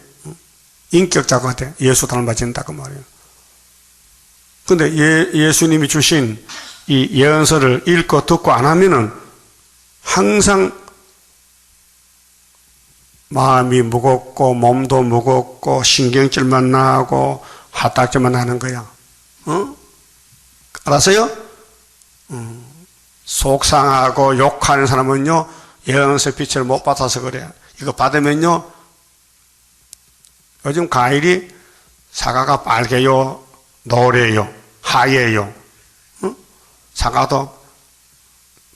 인격자가 돼. 예수 닮아진다 그 말이에요. 근데 예수님이 주신 이 예언서를 읽고 듣고 안 하면은 항상 마음이 무겁고 몸도 무겁고 신경질만 나고 화딱지만 나는 거야. 알았어요? 속상하고 욕하는 사람은요 예언서 빛을 못 받아서 그래. 이거 받으면요 요즘 과일이 사과가 빨개요 노래요 하얘요. 사과도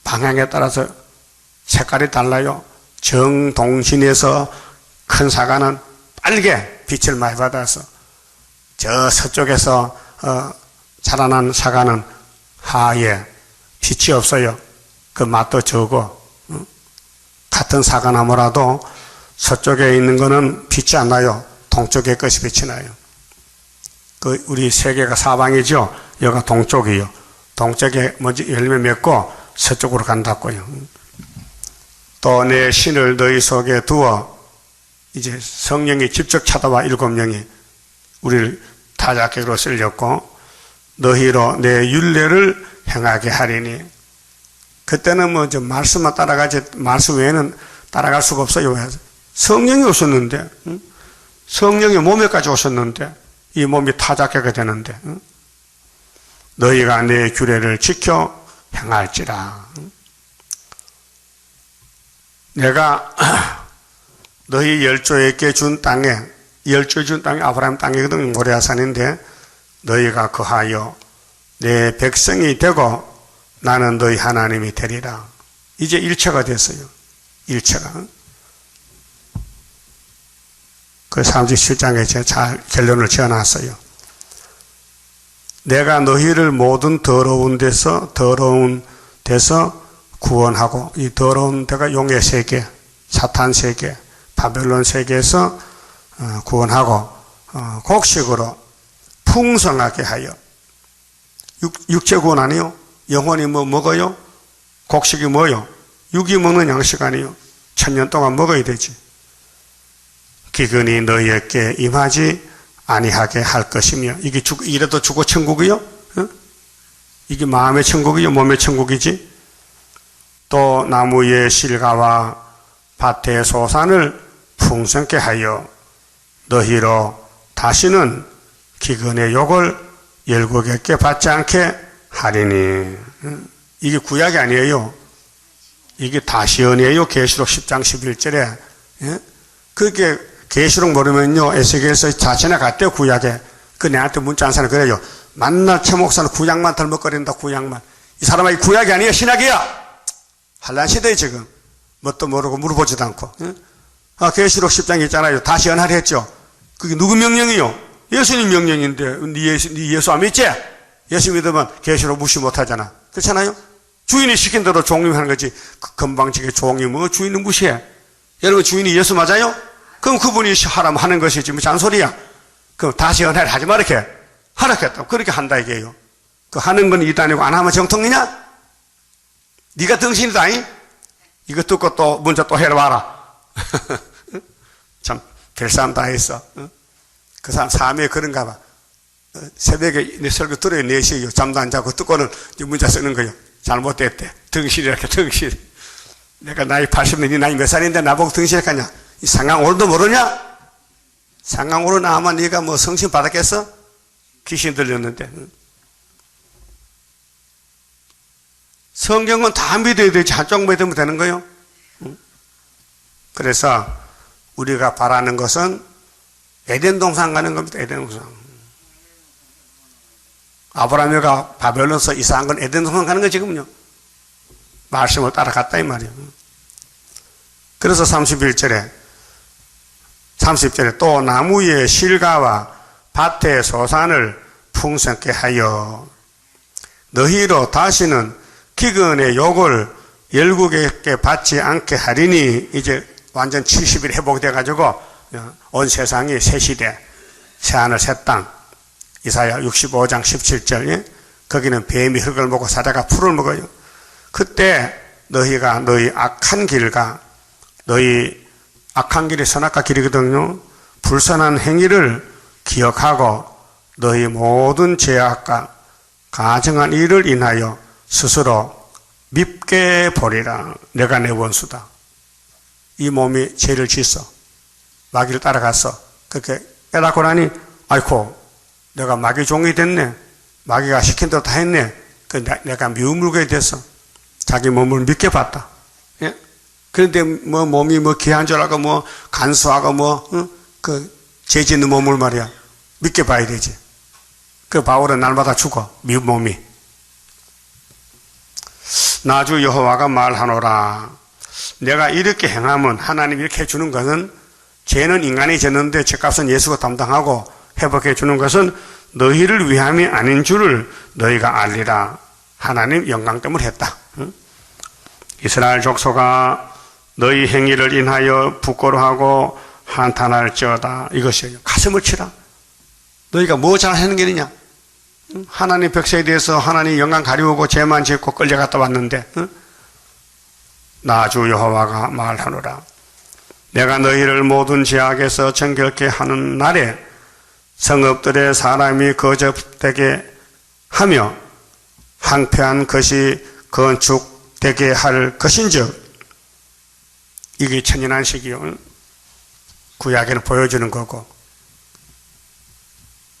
방향에 따라서 색깔이 달라요. 정동신에서 큰 사과는 빨개 빛을 많이 받아서 저 서쪽에서 자라난 사과는 하얘 빛이 없어요. 그 맛도 적어. 같은 사과나무라도 서쪽에 있는 거는 빛이 안 나요. 동쪽에 것이 빛이 나요. 그 우리 세계가 사방이죠. 여기가 동쪽이요. 동쪽에 먼저 열매 맺고 서쪽으로 간다고요. 또 내 신을 너희 속에 두어 이제 성령이 직접 찾아와 일곱 명이 우리를 타작객으로 쓸렸고 너희로 내 율례를 행하게 하리니 그때는 뭐 좀 말씀만 따라가지 말씀 외에는 따라갈 수가 없어요. 성령이 오셨는데 성령이 몸에까지 오셨는데 이 몸이 타작객이 되는데 너희가 내 규례를 지켜 행할지라. 내가 너희 열조에게 준 땅에 열조에 준 땅이 아브라함 땅이거든. 모레아산인데 너희가 거하여 내 백성이 되고 나는 너희 하나님이 되리라. 이제 일체가 됐어요. 일체가. 그 37장에 제가 잘 결론을 지어놨어요. 내가 너희를 모든 더러운 데서 구원하고 이 더러운 데가 용의 세계, 사탄 세계, 바벨론 세계에서 구원하고 곡식으로 풍성하게 하여 육체 구원 아니요? 영혼이 뭐 먹어요? 곡식이 뭐요? 육이 먹는 양식 아니요? 1000년 동안 먹어야 되지. 기근이 너희에게 임하지 아니하게 할 것이며 이게 이래도 주고 천국이요? 이게 마음의 천국이요? 몸의 천국이지? 또 나무의 실과와 밭의 소산을 풍성케 하여 너희로 다시는 기근의 욕을 열국에게 받지 않게 하리니. 이게 구약이 아니에요. 이게 다시언이에요. 계시록 10장 11절에. 그렇게 계시록 모르면요 에스겔서 자신에 갔대요. 구약에. 그 내한테 문자 한 사람 그래요. 만날 최 목사는 구약만 덜먹거린다. 구약만. 이 사람아 이 구약이 아니야. 신약이야. 한란 시대에 지금 뭣도 모르고 물어보지도 않고. 계시록 10장 있잖아요. 다시 연하려 했죠. 그게 누구 명령이요? 예수님 명령인데 네 예수 안 믿지? 예수 믿으면 계시록 무시 못하잖아. 그렇잖아요? 주인이 시킨 대로 종임하는 거지. 그 건방지게 종이 뭐 주인은 무시해. 여러분 주인이 예수 맞아요? 그럼 그분이 하라면 하는 것이 지금 잔소리야. 그럼 다시 연하려 하지 마 이렇게 하라겠다. 그렇게 한다 이게요. 그 하는 건 이단이고 안 하면 정통이냐? 네가 등신이다. 이거 듣고 또 문자 또 해라 와라. 참 별사람 다 했어. 그 사람 삶에 그런가 봐. 새벽에 내 설교 들어요. 4시에 잠도 안 자고 듣고는 문자 쓰는 거요. 잘못됐대. 등실이랄게, 등실. 내가 나이 80년, 네 나이 몇 살인데 나보고 등실하냐? 이 상강 오르도 모르냐? 상강 오르 나면 네가 뭐 성신 받았겠어? 귀신 들렸는데. 성경은 다 믿어야 되지. 한쪽 믿으면 되는 거요. 그래서 우리가 바라는 것은 에덴 동산 가는 겁니다. 에덴 동산. 아브라함이가 바벨론서 이사한 건 에덴 동산 가는 거 지금요. 말씀을 따라갔다 이 말이에요. 그래서 30절에 또 나무의 실과와 밭의 소산을 풍성케 하여 너희로 다시는 기근의 욕을 열국에게 받지 않게 하리니. 이제 완전 70일 회복돼 가지고 온 세상이 새 시대, 새하늘 새 땅. 이사야 65장 17절. 거기는 뱀이 흙을 먹고 사자가 풀을 먹어요. 그때 너희가 너희 악한 길과 너희 악한 길이 선악과 길이거든요. 불선한 행위를 기억하고 너희 모든 죄악과 가증한 일을 인하여 스스로 밉게 보리라. 내가 내 원수다. 이 몸이 죄를 짓어 마귀를 따라갔어. 그렇게 깨닫고 나니 아이고 내가 마귀 종이 됐네. 마귀가 시킨 대로 다 했네. 내가 미움물게 됐어. 자기 몸을 믿게 봤다. 예? 그런데 뭐 몸이 뭐 귀한 줄 알고 뭐 간수하고 죄 짓는 몸을 말이야 믿게 봐야 되지. 그 바울은 날마다 죽어. 미운 몸이. 나주 여호와가 말하노라. 내가 이렇게 행하면, 하나님이 이렇게 해주는 것은, 죄는 인간이 졌는데 죄값은 예수가 담당하고 회복해 주는 것은 너희를 위함이 아닌 줄을 너희가 알리라. 하나님 영광 때문에 했다. 이스라엘 족속아 너희 행위를 인하여 부끄러워하고 한탄할지어다. 이것이에요. 가슴을 치라. 너희가 뭐 잘하는 게 있느냐? 하나님 백성에 대해서 하나님 영광 가리우고 죄만 짓고 끌려갔다 왔는데, 나 주 여호와가 말하노라. 내가 너희를 모든 죄악에서 정결케 하는 날에 성읍들의 사람이 거듭되게 하며 황폐한 것이 건축되게 할 것인즉. 이게 천연한식이요. 구약에는 보여주는 거고,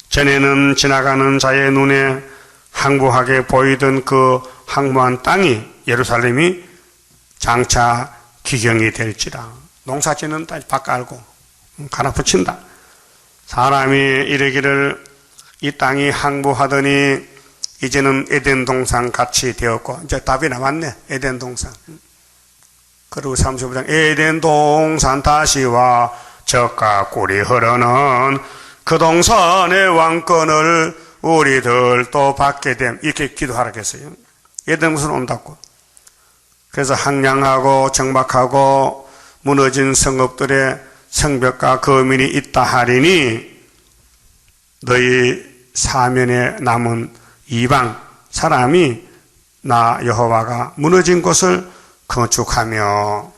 전에는 지나가는 자의 눈에 황무하게 보이던 그 황무한 땅이, 예루살렘이 장차 기경이 될지라. 농사 짓는 땅 밭 깔고 갈아 붙인다. 사람이 이르기를 이 땅이 황무하더니 이제는 에덴 동산 같이 되었고. 이제 답이 나왔네. 에덴 동산. 그리고 35장 에덴 동산 다시와 젖과 꿀이 흐르는 그 동산의 왕권을 우리들 또 받게 됨. 이렇게 기도하라겠어요. 에덴 동산 온다고. 그래서 황량하고 정박하고 무너진 성읍들의 성벽과 거민이 있다 하리니 너희 사면에 남은 이방 사람이 나 여호와가 무너진 곳을 건축하며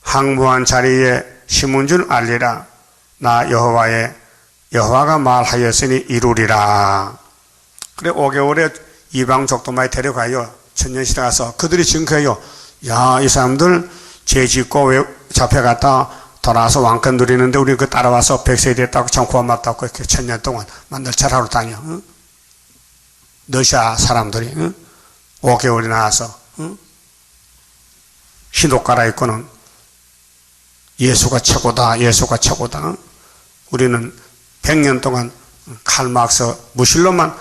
황무한 자리에 심은 줄 알리라. 나 여호와가 말하였으니 이루리라. 그래 5개월에 이방족도 많이 데려가요. 천년시대 가서 그들이 증거해요. 야, 이 사람들 죄 짓고 왜 잡혀갔다 돌아와서 왕권 누리는데 우리 그 따라와서 백성이 됐다고 참 고맙다고 이렇게 천년 동안 만날 차라로 다녀. 응? 러시아 사람들이 5개월이 나와서 흰옷 갈아입고는 예수가 최고다, 예수가 최고다. 우리는 100년 동안 칼막서 무실로만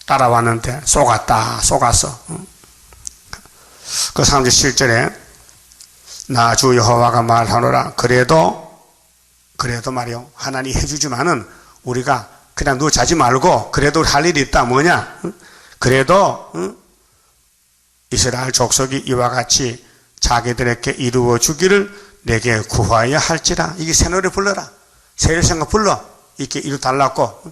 따라왔는데 속았어. 그 37절에 나 주 여호와가 말하노라. 그래도 말이요. 하나님이 해주지만은 우리가 그냥 누워 자지 말고 그래도 할 일이 있다. 뭐냐? 그래도 이스라엘 족속이 이와 같이 자기들에게 이루어 주기를 내게 구하여야 할지라. 이게 새 노래 불러라. 새 일생각 불러. 이렇게 이루달라고.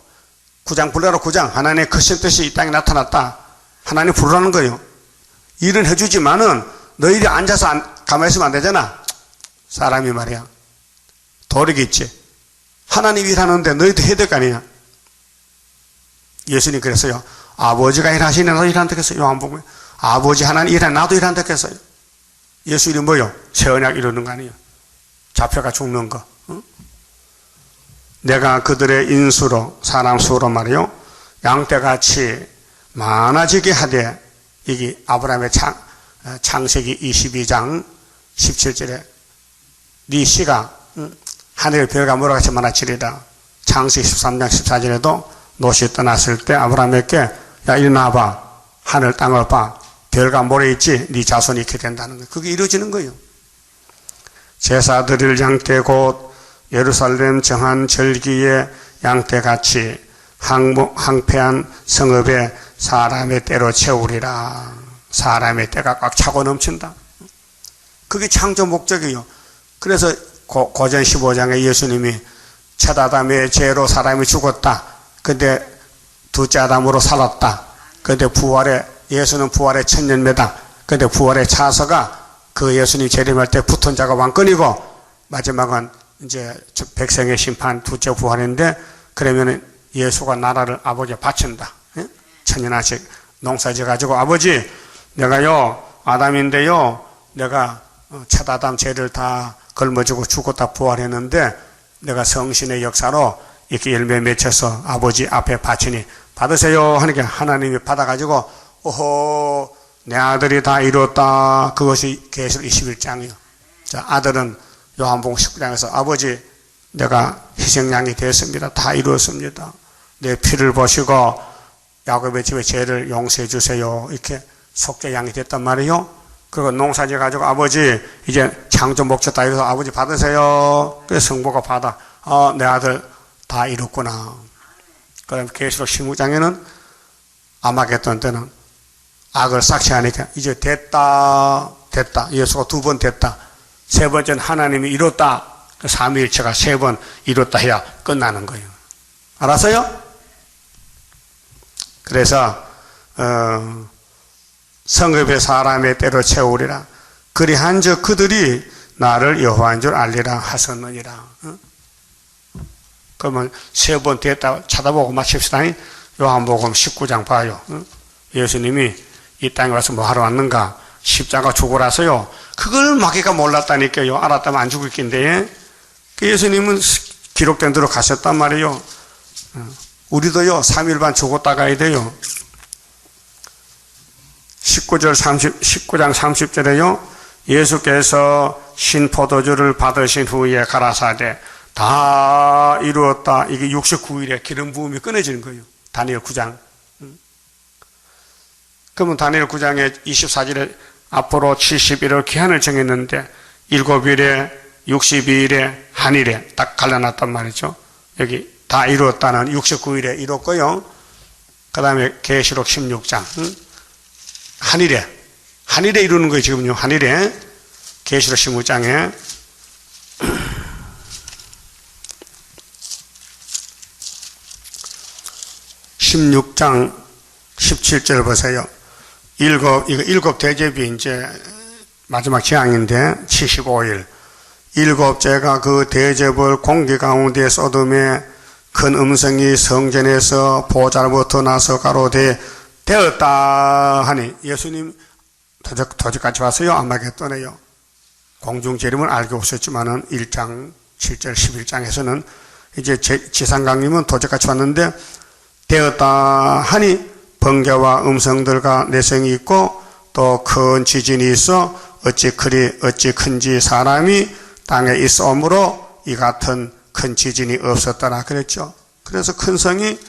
9장 불러라. 9장. 하나님의 크신 뜻이 이 땅에 나타났다. 하나님 부르라는 거예요. 일은 해주지만은 너희들이 앉아서 가만히 있으면 안 되잖아. 사람이 말이야. 도리겠지. 하나님 일하는데 너희도 해야 될 거 아니야. 예수님 그랬어요. 아버지가 일하시니 나도 일한다 했어요. 요한복음에. 아버지 하나님 일하니 나도 일한다 했어요. 예수 이름 뭐요? 새 언약 이루는 거 아니에요. 잡혀가 죽는 거. 응? 내가 그들의 인수로 사람 수로 말이요. 양떼같이 많아지게 하되 이게 아브라함의 창세기 22장 17절에 네 씨가 하늘 별과 모래 같이 많아지리라. 창세기 13장 14절에도 롯이 떠났을 때 아브라함에게 야 이리 나와봐. 하늘 땅을 봐. 별과 모래 있지? 네 자손이 있게 된다는 거예요. 그게 이루어지는 거예요. 제사 드릴 양떼 곧 예루살렘 정한 절기에 양떼같이 황폐한 성읍에 사람의 때로 채우리라. 사람의 때가 꽉 차고 넘친다. 그게 창조 목적이에요. 그래서 고전 15장에 예수님이 첫 아담의 죄로 사람이 죽었다. 근데 둘째 아담으로 살았다. 근데 예수는 부활의 천년매다. 근데 부활의 차서가 그 예수님 재림할 때 붙은 자가 왕권이고 마지막은 이제 백성의 심판 둘째 부활인데 그러면은 예수가 나라를 아버지에 바친다. 예? 천년한씩 농사지 가지고 아버지 내가요 아담인데요 내가 첫 아담 죄를 다 걸머지고 죽었다 부활했는데 내가 성신의 역사로 이렇게 열매 맺혀서 아버지 앞에 바치니 받으세요 하니까 하나님이 받아가지고 오호 내 아들이 다 이뤘다. 그것이 계시록 21장이요. 자, 아들은 요한복음 19장에서 아버지 내가 희생양이 되었습니다. 다 이루었습니다. 내 피를 보시고 야곱의 집의 죄를 용서해 주세요. 이렇게 속죄양이 됐단 말이요. 그리고 농사지 가지고 아버지 이제 창조 목적 다 이루어서 아버지 받으세요. 그래서 성부가 받아. 내 아들 다 이뤘구나. 그럼 계시록 16장에는 아마겟돈 때는 악을 삭제하니까 이제 됐다. 예수가 2번 됐다. 세 번째는 하나님이 이뤘다. 삼위일체가 3번 이뤘다 해야 끝나는 거예요. 알았어요? 그래서 성읍의 사람의 때로 채우리라. 그리한즉 그들이 나를 여호와인 줄 알리라 하셨느니라. 그러면 3번 됐다 찾아보고 마칩시다. 요한복음 19장 봐요. 예수님이 이 땅에 와서 뭐 하러 왔는가? 십자가 죽으라서요. 그걸 마귀가 몰랐다니까요. 알았다면 안 죽을 낀데. 예수님은 기록된 대로 가셨단 말이에요. 우리도요, 3일 반 죽었다 가야 돼요. 19장 30절에요. 예수께서 신포도주를 받으신 후에 가라사대 다 이루었다. 이게 69일에 기름 부음이 끊어지는 거예요. 다니엘 9장. 그러면 다니엘 9장에 24절에 앞으로 71일 기한을 정했는데 7일에 62일에 한일에 딱 갈라놨단 말이죠. 여기 다 이루었다는 69일에 이뤘고요. 그 다음에 계시록 16장 한일에 이루는 거예요. 지금요. 한일에 계시록 16장에 16장 17절 보세요. 일곱 대접이 이제 마지막 재앙인데 75일. 일곱째가 그 대접을 공기 가운데 쏟음에 큰 음성이 성전에서 보좌로부터 나서 가로되 되었다 하니 예수님 도적같이 왔어요. 아마겟돈에요. 공중재림은 알고 오셨지만은 1장 7절 11장에서는 이제 지상강림은 도적같이 왔는데 되었다 하니 번개와 음성들과 내성이 있고 또 큰 지진이 있어 어찌 큰지 사람이 땅에 있어오므로 이 같은 큰 지진이 없었더라 그랬죠. 그래서 큰 성이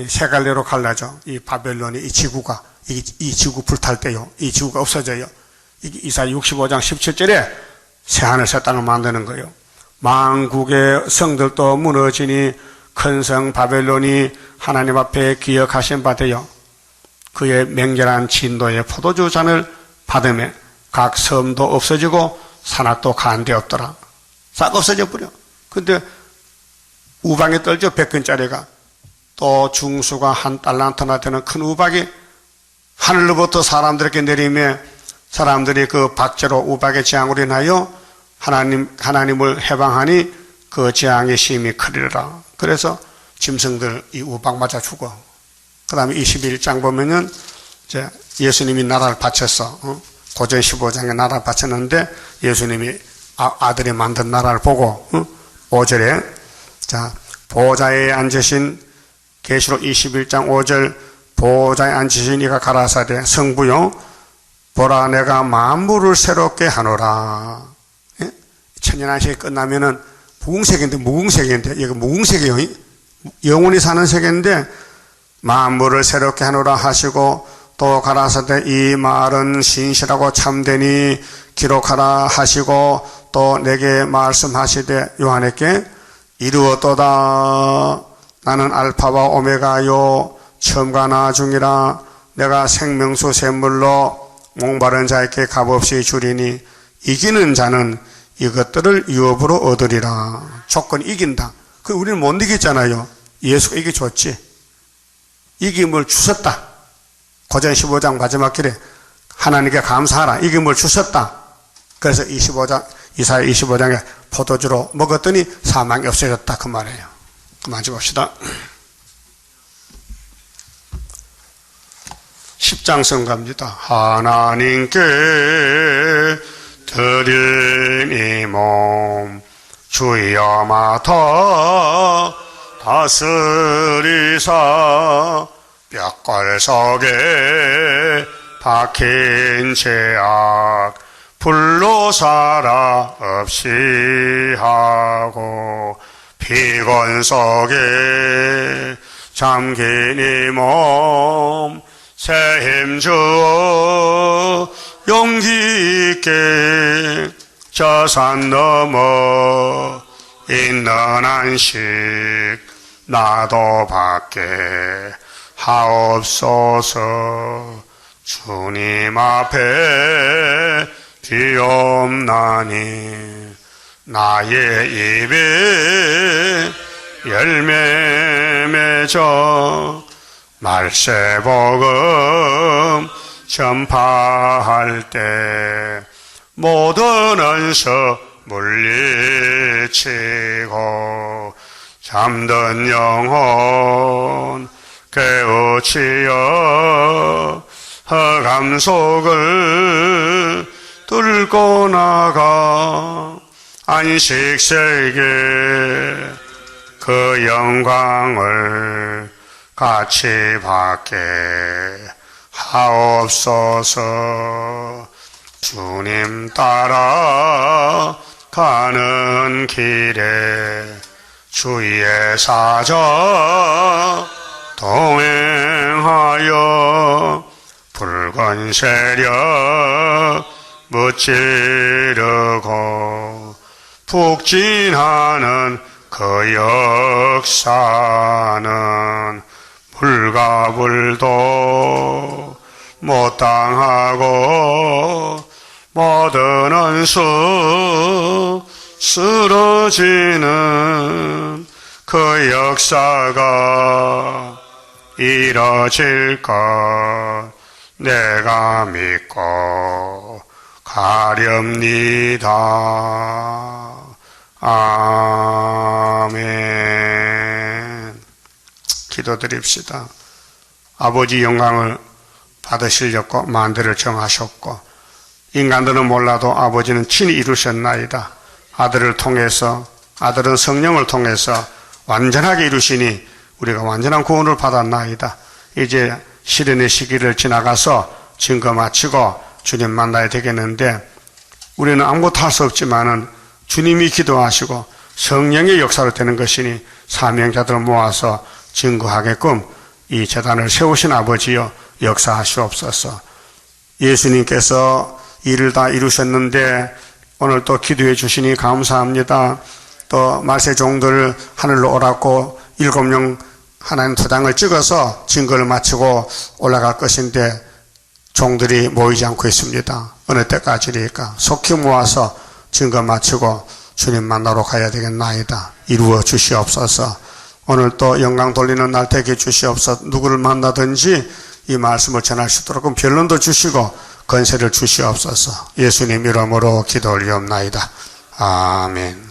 세 갈래로 갈라져. 이 바벨론이 이 지구가 이 지구 불탈 때요. 이 지구가 없어져요. 이사야 65장 17절에 새하늘 새 땅을 만드는 거예요. 만국의 성들도 무너지니 큰 성 바벨론이 하나님 앞에 기억하신 바 되어 그의 맹렬한 진도의 포도주 잔을 받으며 각 섬도 없어지고 산악도 간데없더라. 싹 없어져 버려. 근데 우박에 떨죠. 100근짜리가. 또 중수가 한 달란트나 되는 큰 우박이 하늘로부터 사람들에게 내리며 사람들이 그 박제로 우박의 재앙으로 인하여 하나님을 해방하니 그 재앙의 심히 크리라. 그래서 짐승들 이 우박 맞아 죽어. 그 다음에 21장 보면은 이제 예수님이 나라를 바쳤어. 고전 15장에 나라를 바쳤는데 예수님이 아들이 만든 나라를 보고 5절에 자 보좌에 앉으신 계시록 21장 5절 보좌에 앉으신 이가 가라사대 성부요 보라 내가 만물을 새롭게 하노라. 예? 천년안식이 끝나면은 무궁세계인데 이거 무궁세계요. 영원히 사는 세계인데 만물을 새롭게 하노라 하시고 또 가라사대 이 말은 신실하고 참되니 기록하라 하시고 또 내게 말씀하시되 요한에게 이루었도다. 나는 알파와 오메가요 처음과 나중이라. 내가 생명수 샘물로 목마른 자에게 값없이 주리니 이기는 자는 이것들을 유업으로 얻으리라. 조건이 이긴다. 그 우리는 못 이기잖아요. 예수가 이겨줬지. 이김을 주셨다. 고전 15장 마지막 길에 하나님께 감사하라. 이김을 주셨다. 그래서 이사야 25장에 포도주로 먹었더니 사망이 없어졌다. 그 말이에요. 그만 봅시다. 10장 성가입니다. 하나님께 드린 이 몸 주여 맡아 다스리사 뼈골 속에 박힌 죄악 불로 살아 없이 하고 피곤 속에 잠긴 이 몸 새 힘 주어 용기 있게 저 산 넘어 있는 안식 나도 받게 하옵소서. 주님 앞에 비옵나니 나의 입에 열매 맺어 말세복음 전파할 때 모든 언서 물리치고 잠든 영혼 깨우치어 흑암 속을 뚫고 나가 안식세계 그 영광을 같이 받게 하옵소서. 주님 따라 가는 길에 주의 사자 동행하여 붉은 세력 무찌르고 북진하는 그 역사는 불과 불도 못 당하고 모든 원수 쓰러지는 그 역사가 이뤄질 것 내가 믿고 가렵니다. 아멘. 기도드립시다. 아버지 영광을 받으시려고 만대를 정하셨고 인간들은 몰라도 아버지는 친히 이루셨나이다. 아들을 통해서 아들은 성령을 통해서 완전하게 이루시니 우리가 완전한 구원을 받았나이다. 이제 시련의 시기를 지나가서 증거 마치고 주님 만나야 되겠는데 우리는 아무것도 할 수 없지만은 주님이 기도하시고 성령의 역사로 되는 것이니 사명자들을 모아서 증거하게끔 이 재단을 세우신 아버지여 역사하시옵소서. 예수님께서 일을 다 이루셨는데 오늘 또 기도해 주시니 감사합니다. 또 말세 종들을 하늘로 오라고 7명 하나님 도장을 찍어서 증거를 마치고 올라갈 것인데 종들이 모이지 않고 있습니다. 어느 때까지일까? 속히 모아서 증거 마치고 주님 만나러 가야 되겠나이다. 이루어 주시옵소서. 오늘 또 영광 돌리는 날 되게 주시옵소서. 누구를 만나든지 이 말씀을 전할 수 있도록 변론도 주시고 권세를 주시옵소서. 예수님 이름으로 기도 올리옵나이다. 아멘.